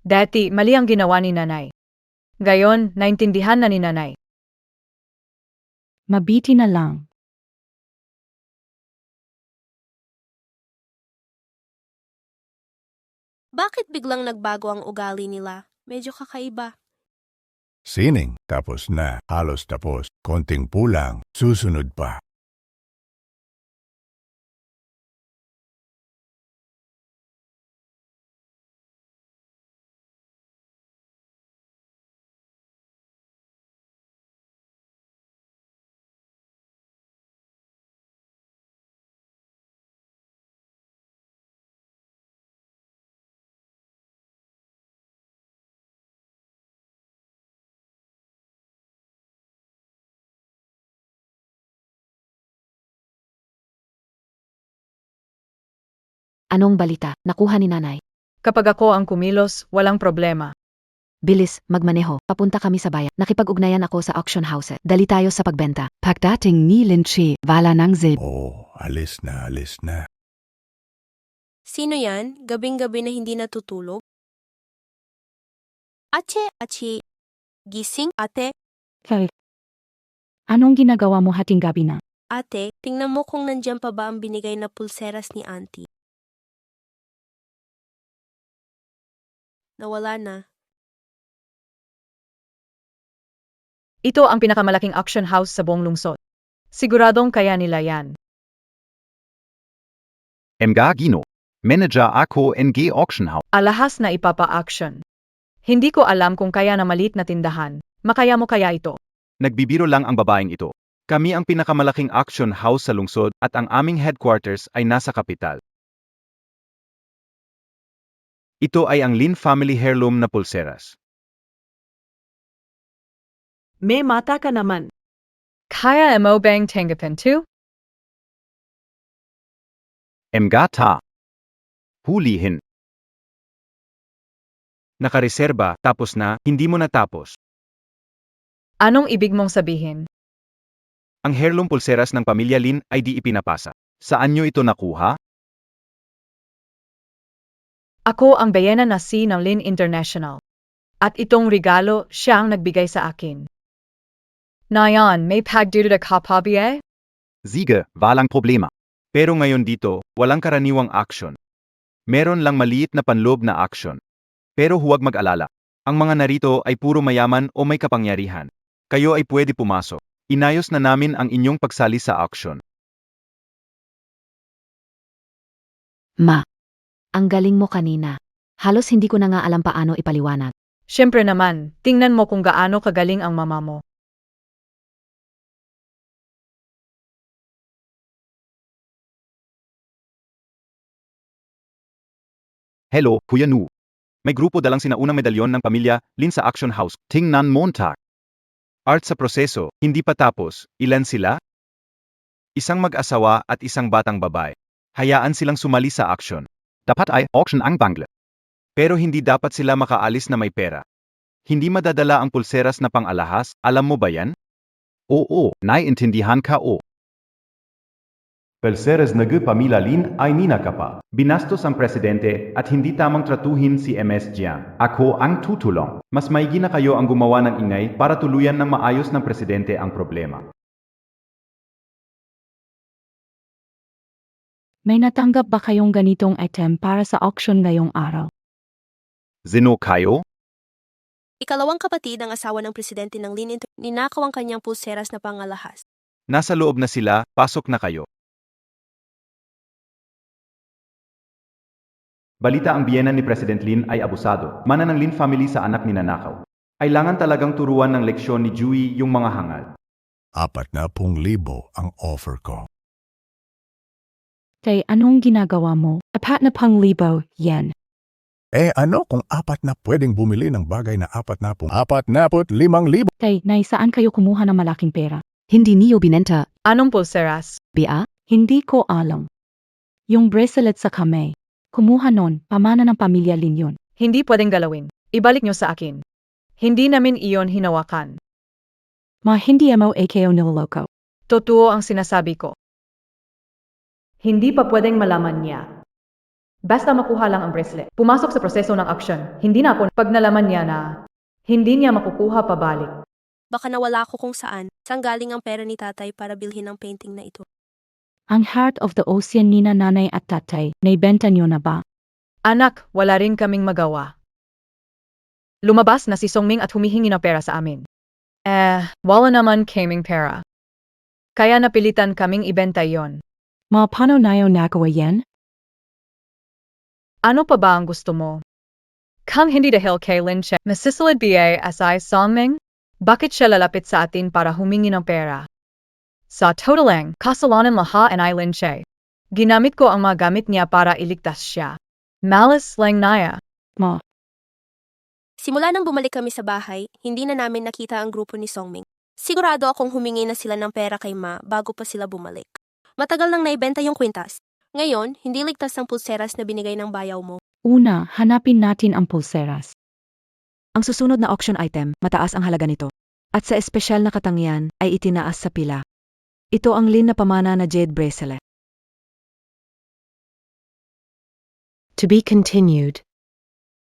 Dati, mali ang ginawa ni nanay. Gayon, naintindihan na ni nanay. Mabiti na lang. Bakit biglang nagbago ang ugali nila? Medyo kakaiba. Sining, tapos na. Halos tapos. Konting pulang. Susunod pa. Anong balita? Nakuha ni Nanay. Kapag ako ang kumilos, walang problema. Bilis, magmaneho. Papunta kami sa bayan. Nakipag-ugnayan ako sa auction house. Dali tayo sa pagbenta. Pagdating ni Linche, wala nang Oh, alis na, alis na. Sino yan? Gabing-gabi na hindi natutulog? Ache. Gising, ate. Kay, anong ginagawa mo hating gabi na? Ate, tingnan mo kung nandiyan pa ba ang binigay na pulseras ni auntie. Nawala na. Ito ang pinakamalaking auction house sa buong lungsod. Siguradong kaya nila yan. Mga Gino. Manager ako NG Auction House. Alahas na ipapa-auction. Hindi ko alam kung kaya na maliit na tindahan. Makaya mo kaya ito? Nagbibiro lang ang babaeng ito. Kami ang pinakamalaking auction house sa lungsod at ang aming headquarters ay nasa kapital. Ito ay ang Lin Family Heirloom na pulseras. May mata ka naman. Kaya mo bang tanggapin to? Mga ta. Hulihin. Nakareserba, tapos na, hindi mo natapos. Anong ibig mong sabihin? Ang heirloom pulseras ng pamilya Lin ay di ipinapasa. Saan nyo ito nakuha? Ako ang bayana na si ng Lin International. At itong regalo, siya ang nagbigay sa akin. Nayon, may pagdududa ka pa ba? Sige, walang problema. Pero ngayon dito, walang karaniwang action. Meron lang maliit na panloob na action. Pero huwag mag-alala. Ang mga narito ay puro mayaman o may kapangyarihan. Kayo ay pwede pumasok. Inayos na namin ang inyong pagsali sa action. Ma, ang galing mo kanina. Halos hindi ko na nga alam paano ipaliwanag. Siyempre naman, tingnan mo kung gaano kagaling ang mama mo. Hello, Kuya Nu. May grupo dalang sinaunang medalyon ng pamilya Lin sa Auction House. Tingnan Montag. Art sa proseso, hindi pa tapos. Ilan sila? Isang mag-asawa at isang batang babae. Hayaan silang sumali sa action. Dapat ay auction ang bangle. Pero hindi dapat sila makaalis na may pera. Hindi madadala ang pulseras na pang-alahas, alam mo ba yan? Oo, naiintindihan ka o. Pulseras na pamilya Lin ay ninakapa. Binastos ang presidente at hindi tamang tratuhin si MS Jiang. Ako ang tutulong. Mas maigi na kayo ang gumawa ng ingay para tuluyan ng maayos ng presidente ang problema. May natanggap ba kayong ganitong item para sa auction ngayong araw? Zino kayo? Ikalawang kapatid ang asawa ng presidente ng Lin ninakaw ang kanyang pulseras na pangalahas. Nasa loob na sila, pasok na kayo. Balita ang biyenan ni President Lin ay abusado. Mana ng Lin family sa anak ni nanakaw. Kailangan talagang turuan ng leksyon ni Jui yung mga hangal. 40,000 ang offer ko. Tay, anong ginagawa mo? 4,000 yen. Ano kung 4 na pwedeng bumili ng bagay na 45,000? Tay, nay, saan kayo kumuha ng malaking pera? Hindi niyo binenta, Anong pulseras? Bia? Hindi ko alam. Yung bracelet sa kamay. Kumuha nun, pamana ng pamilya Lin yun. Hindi pwedeng galawin. Ibalik nyo sa akin. Hindi namin iyon hinawakan. Ma, hindi mo AKO niloloko. Totoo ang sinasabi ko. Hindi pa pwedeng malaman niya. Basta makuha lang ang bracelet. Pumasok sa proseso ng aksyon. Hindi na ako pag nalaman niya na hindi niya makukuha pabalik. Baka nawala ako kung saan. Saan galing ang pera ni tatay para bilhin ang painting na ito? Ang Heart of the Ocean nina nanay at tatay, naibenta niyo na ba? Anak, wala rin kaming magawa. Lumabas na si Songming at humihingi ng pera sa amin. Wala naman kaming pera. Kaya napilitan kaming ibenta yon. Ma, paano nayo nagawa yan? Ano pa ba ang gusto mo? Kung hindi dahil kay Lin Che, masisilid ba si Songming? Bakit siya lalapit sa atin para humingi ng pera? Sa totalang, kasalanan lahat ni Lin Che. Ginamit ko ang mga gamit niya para iligtas siya. Malas lang niya. Ma, Simula nang bumalik kami sa bahay, hindi na namin nakita ang grupo ni Songming. Sigurado akong humingi na sila ng pera kay Ma bago pa sila bumalik. Matagal nang naibenta yung kwintas. Ngayon, hindi ligtas ang pulseras na binigay ng bayaw mo. una, hanapin natin ang pulseras. Ang susunod na auction item, mataas ang halaga nito. At sa espesyal na katangian, ay itinaas sa pila. Ito ang Lin na pamana na jade bracelet. To be continued.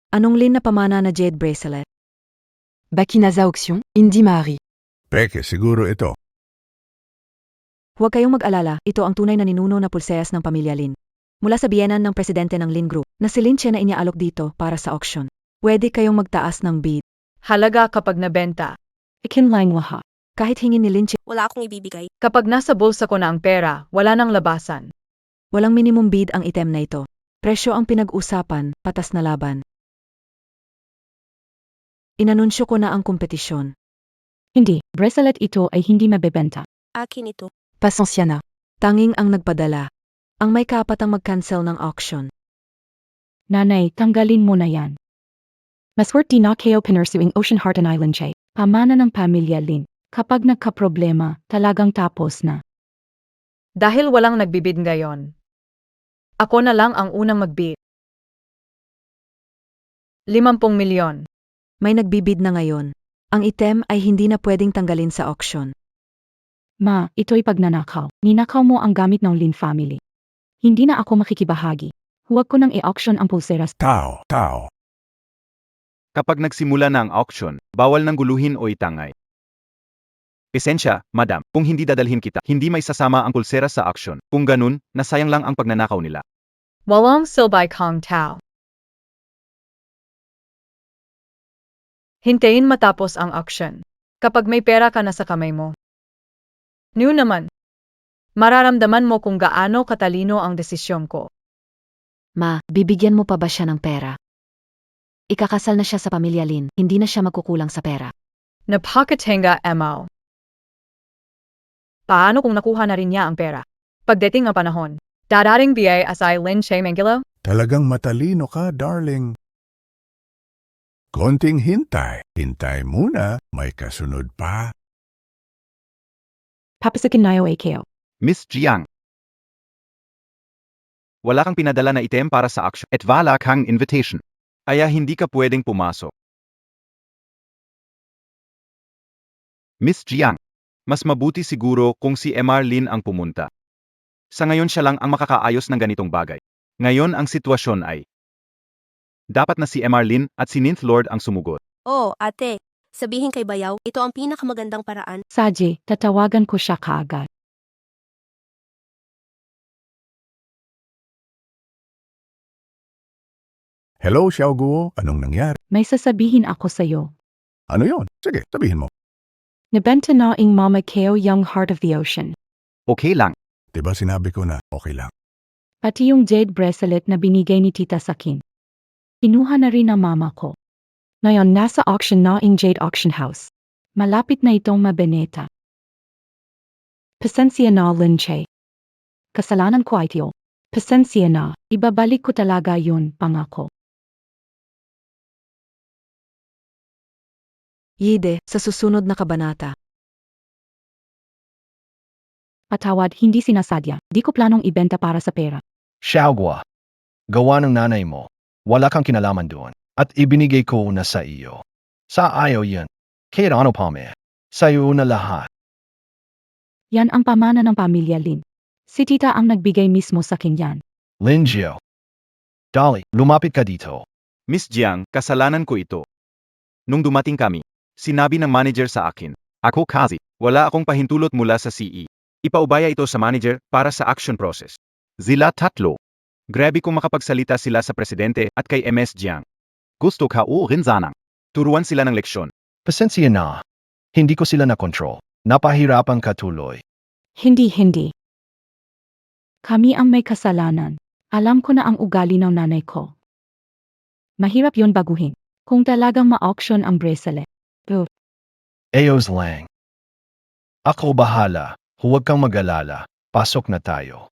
Anong Lin na pamana na jade bracelet? Bakinaza Auction, Indy Marie. Peke, siguro ito. Huwag kayong mag-alala, ito ang tunay na ninuno na pulseras ng pamilya Lin. Mula sa biyenan ng presidente ng Lin Group, na si Lin Che na iniaalok dito para sa auction. Pwede kayong magtaas ng bid. Halaga kapag nabenta. Ikinlang lahat. Kahit hingin ni Lin Che, Wala akong ibibigay. Kapag nasa bulsa ko na ang pera, wala nang labasan. walang minimum bid ang item na ito. Presyo ang pinag-usapan, patas na laban. Inanunsyo ko na ang kompetisyon. Hindi, bracelet ito ay hindi mabebenta. Akin ito. Pasensya na. Tanging ang nagpadala. Ang may kapatang mag-cancel ng auction. Nanay, tanggalin mo na yan. Maswerte na kayo pinursuing Ocean Heart and Island Che. Pamana ng pamilya Lin. Kapag nagka-problema, talagang tapos na. Dahil walang nagbibid ngayon. Ako na lang ang unang magbid. 50 milyon. May nagbibid na ngayon. Ang item ay hindi na pwedeng tanggalin sa auction. Ma, ito'y pagnanakaw. Ninakaw mo ang gamit ng Lin family. Hindi na ako makikibahagi. Huwag ko nang i-auction ang pulseras. Tao. Kapag nagsimula na ang auction, bawal nang guluhin o itangay. Pasensya, madam, kung hindi dadalhin kita, hindi may sasama ang pulseras sa auction. Kung ganun, nasayang lang ang pagnanakaw nila. Walang silbay kong tao. Hintayin matapos ang auction. Kapag may pera ka na sa kamay mo. Noon naman, mararamdaman mo kung gaano katalino ang desisyon ko. Ma, bibigyan mo pa ba siya ng pera? Ikakasal na siya sa pamilya Lin, hindi na siya magkukulang sa pera. Napakatenga emaw. Paano kung nakuha na rin niya ang pera? Pagdating ang panahon, dadating ba as I Lin Che Mengilo? Talagang matalino ka, darling. Konting hintay. Hintay muna, may kasunod pa. Papasakin nayo AKO. Miss Jiang. Wala kang pinadala na item para sa auction at wala kang invitation. Kaya hindi ka pwedeng pumasok. Miss Jiang. Mas mabuti siguro kung si MR Lin ang pumunta. Sa ngayon siya lang ang makakaayos ng ganitong bagay. Ngayon ang sitwasyon ay dapat na si MR Lin at si Ninth Lord ang sumugot. Oh, ate. Sabihin kay Bayaw, ito ang pinakamagandang paraan. Saji, tatawagan ko siya kaagad. Hello, Xiaoguo. Anong nangyari? May sasabihin ako sa'yo. Ano yon? Sige, sabihin mo. Nabenta na ing Mama Keo Young Heart of the Ocean. Okay lang. Diba sinabi ko na okay lang. Pati yung jade bracelet na binigay ni Tita Sakin. Kinuha na rin ng mama ko. Ngayon nasa auction na ing Jade Auction House. Malapit na itong mabeneta. Pasensya na, Linche. Kasalanan ko ay tiyo. Pasensya na, ibabalik ko talaga yun, pangako. Yide, sa susunod na kabanata. Patawad, hindi sinasadya. Di ko planong ibenta para sa pera. Xiaogua. Gawa ng nanay mo. Wala kang kinalaman doon. At ibinigay ko na sa iyo. Sa ayaw yan. Kahit ano pa me. Sa iyo na lahat. Yan ang pamana ng pamilya Lin. Si tita ang nagbigay mismo sa akin yan. Lin Jiao. Dali, lumapit ka dito. Miss Jiang, kasalanan ko ito. Nung dumating kami, sinabi ng manager sa akin, ako kasi, wala akong pahintulot mula sa CE. Ipaubaya ito sa manager para sa action process. Zila tatlo. Grabe kung makapagsalita sila sa presidente at kay MS Jiang. Gusto ka o rin sanang. Turuan sila ng leksyon. Pasensya na. Hindi ko sila na-control. Napahirapan ka tuloy. Hindi. Kami ang may kasalanan. Alam ko na ang ugali ng nanay ko. Mahirap yon baguhin. Kung talagang ma-auction ang bracelet. Ayos lang. Ako bahala. Huwag kang mag-alala. Pasok na tayo.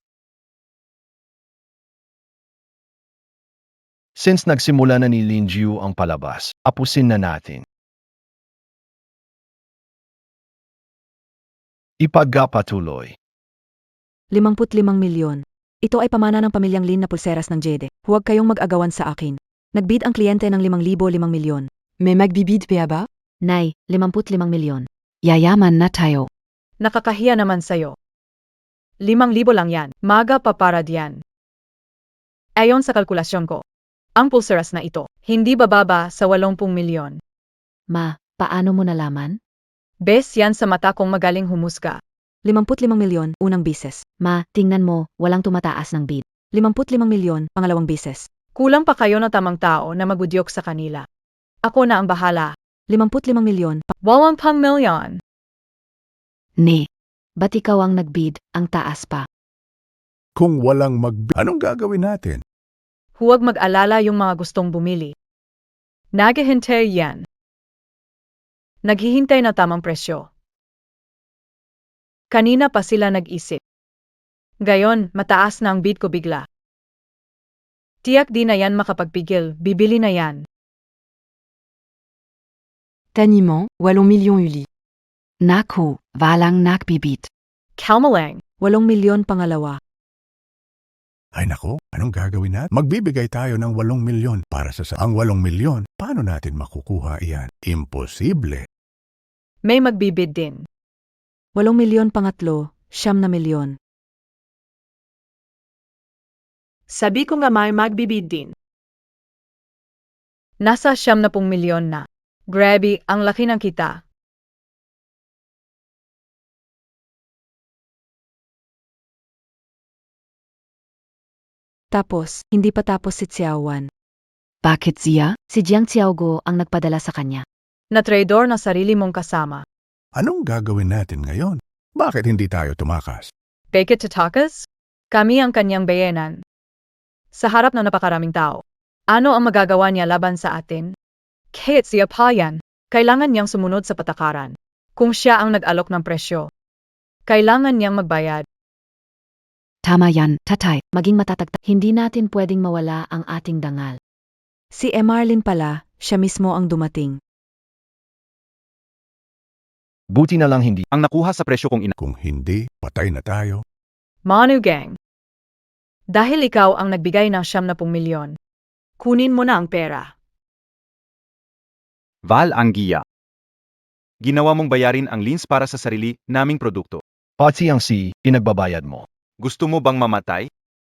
Since nagsimula na ni Lin Jiu ang palabas, apusin na natin. Ipagpatuloy. 55 milyon. Ito ay pamana ng pamilyang Lin na pulseras ng Jede. Huwag kayong mag-agawan sa akin. Nagbid ang kliyente ng 5,005 milyon. May magbibid pa ba? Nay, 55 milyon. Yayaman na tayo. Nakakahiya naman sa'yo. 5,000 lang yan. Maga pa para diyan. Ayon sa kalkulasyon ko, ang pulseras na ito, hindi bababa sa 80 milyon. Ma, paano mo nalaman? Bes yan sa mata kong magaling humusga. 55 milyon, unang bises. Ma, tingnan mo, walang tumataas ng bid. 55 milyon, pangalawang bises. Kulang pa kayo ng tamang tao na magudyok sa kanila. Ako na ang bahala. 55 milyon. 80 milyon. Ne. Ba't ikaw ang nagbid, ang taas pa? Kung walang anong gagawin natin? Huwag mag-alala yung mga gustong bumili. Naghihintay yan. Naghihintay na tamang presyo. Kanina pa sila nag-isip. Gayon, mataas na ang bid ko bigla. Tiyak di na yan makapagpigil, bibili na yan. Taniman, 8 milyon uli. Naku, walang nagbibid. Kalmalang. 8 milyon pangalawa. Ay nako, anong gagawin natin? Magbibigay tayo ng 8 milyon para sa ang 8 milyon. Paano natin makukuha iyan? Imposible. May magbibid din. 8 milyon pangatlo, 9 na milyon. Sabi ko nga may magbibid din. Nasa 70 milyon na. Grabe, ang laki ng kita. Tapos, hindi pa tapos si Xiaowan. Bakit siya? Si Jiang Xiaogo ang nagpadala sa kanya. Na traidor na sarili mong kasama. Anong gagawin natin ngayon? Bakit hindi tayo tumakas? Bakit tatakas? Kami ang kanyang bayanan. Sa harap ng napakaraming tao. Ano ang magagawa niya laban sa atin? Kahit siya pa yan, kailangan niyang sumunod sa patakaran. Kung siya ang nag-alok ng presyo, kailangan niyang magbayad. Tama yan, Tatay, maging matatagtag. Hindi natin pwedeng mawala ang ating dangal. Si Emarlin pala, siya mismo ang dumating. Buti na lang hindi. Ang nakuha sa presyo kong ina. Kung hindi, patay na tayo. Manu Gang. Dahil ikaw ang nagbigay ng 70 milyon, kunin mo na ang pera. Val Anguilla. Ginawa mong bayarin ang Lins para sa sarili naming produkto. Pati ang pinagbabayad mo. Gusto mo bang mamatay?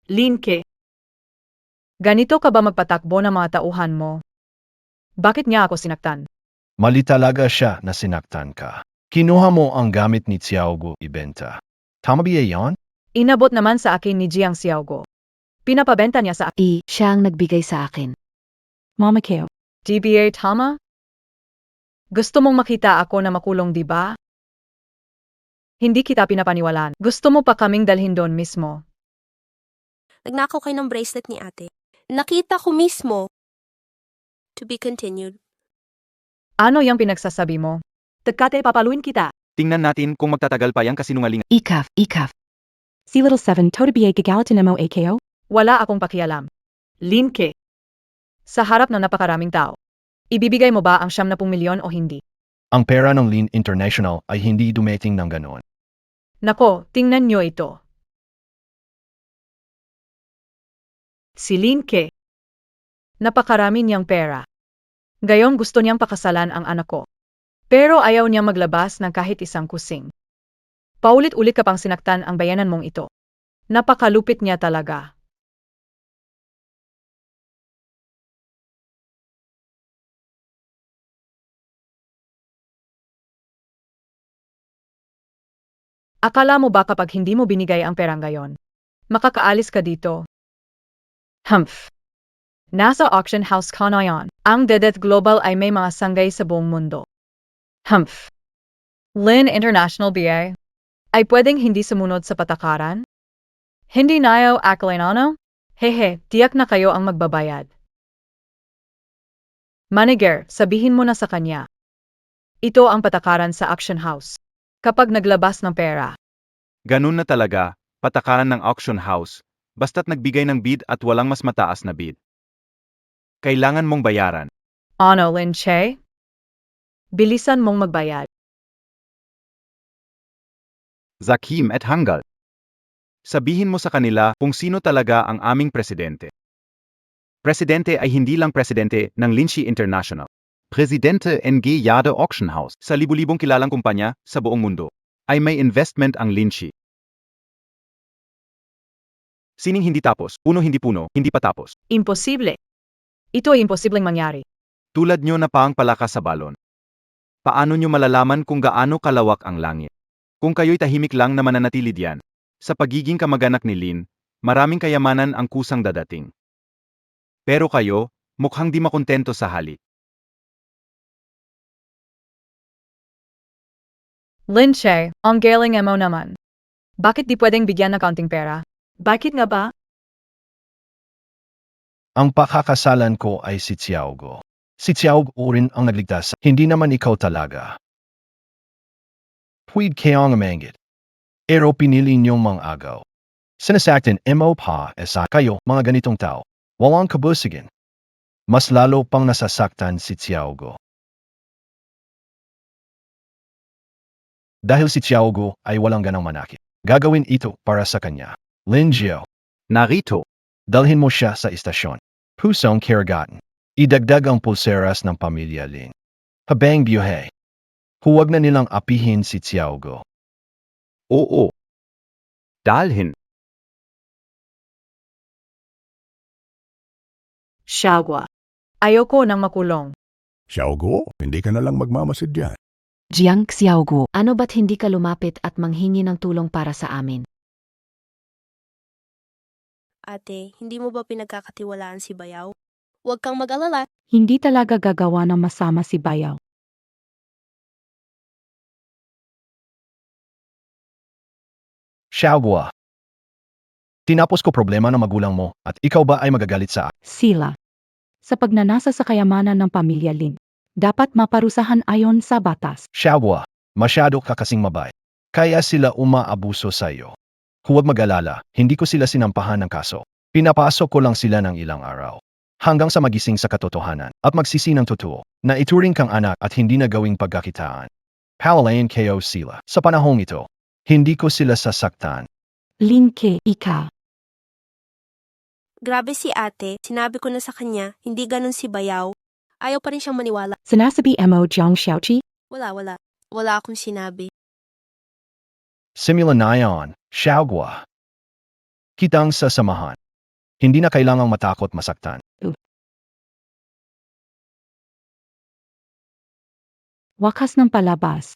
Linke. Ganito ka ba magpatakbo ng mga tauhan mo? Bakit niya ako sinaktan? Mali talaga siya na sinaktan ka. Kinuha mo ang gamit ni Xiaogu ibenta. Tama ba yan? Inabot naman sa akin ni Jiang Xiaogo. Pinapabenta niya sa akin. Siya ang nagbigay sa akin. Mama Keo. DBA tama? Gusto mong makita ako na makulong, di ba? Hindi kita pinapaniwalaan. Gusto mo pa kaming dalhin doon mismo. Nagnakaw kayo ng bracelet ni ate. Nakita ko mismo. To be continued. Ano yung pinagsasabi mo? Tagkate papaluin kita. Tingnan natin kung magtatagal pa yang kasinungalingan. Ikaf. C little 7 to be a gagalitin mo AKO? Wala akong pakialam. Lin Ke. Sa harap ng napakaraming tao. Ibibigay mo ba ang 70 milyon o hindi? Ang pera ng Lin International ay hindi dumating ng ganoon. Nako, tingnan nyo ito. Si Lin Ke. Napakarami niyang pera. Gayong gusto niyang pakasalan ang anak ko. Pero ayaw niyang maglabas ng kahit isang kusing. Paulit-ulit ka pang sinaktan ang bayanan mong ito. Napakalupit niya talaga. Akala mo ba kapag hindi mo binigay ang perang gayon, makakaalis ka dito? Humph. Nasa auction house ka na yan. Ang Dedet Global ay may mga sanggay sa buong mundo. Humph. Lin International BA ay pwedeng hindi sumunod sa patakaran? Hindi nayo akalinano? Hehe, tiyak na kayo ang magbabayad. Manager, sabihin mo na sa kanya. Ito ang patakaran sa auction house. Kapag naglabas ng pera, Ganun na talaga, patakaran ng auction house, basta't nagbigay ng bid at walang mas mataas na bid. Kailangan mong bayaran. ano Lin Che? Bilisan mong magbayad. Zakim at Hanggal. Sabihin mo sa kanila kung sino talaga ang aming presidente. Presidente ay hindi lang presidente ng Linchi International. Presidente NG Yade Auction House sa libu-libong kilalang kumpanya sa buong mundo ay may investment ang Linchi. Sining hindi tapos, puno hindi puno, hindi pa tapos. Imposible. Ito ay imposibleng mangyari. Tulad nyo na paang palakas sa balon. Paano nyo malalaman kung gaano kalawak ang langit? Kung kayo'y tahimik lang na mananatili diyan, sa pagiging kamag-anak ni Lin, maraming kayamanan ang kusang dadating. Pero kayo, mukhang di makontento sa halik. Lin Che, ang galing mo naman. Bakit di pwedeng bigyan ng kaunting pera? Bakit nga ba? Ang pakakasalan ko ay si Tiago. Si Tiago rin ang nagligtas. Hindi naman ikaw talaga. Pwede kayong umangit. Pero pinili niyong mga agaw. Sinasaktin mo pa sa kayo mga ganitong tao. Walang kabusigin. Mas lalo pang nasasaktan si Tiago. Dahil si Tiago ay walang ganang manakit. Gagawin ito para sa kanya. Lin Gio, Narito, dalhin mo siya sa istasyon. Pusong Kiragaten. Idagdag ang pulseras ng pamilya Lin. Habang biyohe. Huwag na nilang apihin si Tiago. oo. Dalhin. Xiaogua. Ayoko nang makulong. Xiaogo, hindi ka na lang magmamasid yan. Jiang Xiaogu, ano ba't hindi ka lumapit at manghingi ng tulong para sa amin? Ate, hindi mo ba pinagkakatiwalaan si Bayaw? Huwag kang mag-alala. Hindi talaga gagawa ng masama si Bayaw. Xiaogua. Tinapos ko problema ng magulang mo at ikaw ba ay magagalit sa Sila. Sa pagnanasa sa kayamanan ng pamilya Lin, dapat maparusahan ayon sa batas. Xiaogua, masyado ka kasing mabait. Kaya sila umaabuso sa iyo. Huwag mag-alala, hindi ko sila sinampahan ng kaso. Pinapasok ko lang sila ng ilang araw. Hanggang sa magising sa katotohanan at magsisi ng totoo na ituring kang anak at hindi na gawing pagkakitaan. Palalayan kayo sila. Sa panahong ito, hindi ko sila sasaktan. Lin Ke, ika. Grabe si ate, sinabi ko na sa kanya, hindi ganun si Bayaw. Ayaw pa rin siyang maniwala. Sinasabi mo Jiang Xiaoqi? Wala. Wala akong sinabi. Simula na yan, Xiaogua. Kitang sasamahan. Hindi na kailangang matakot masaktan. Wakas ng palabas.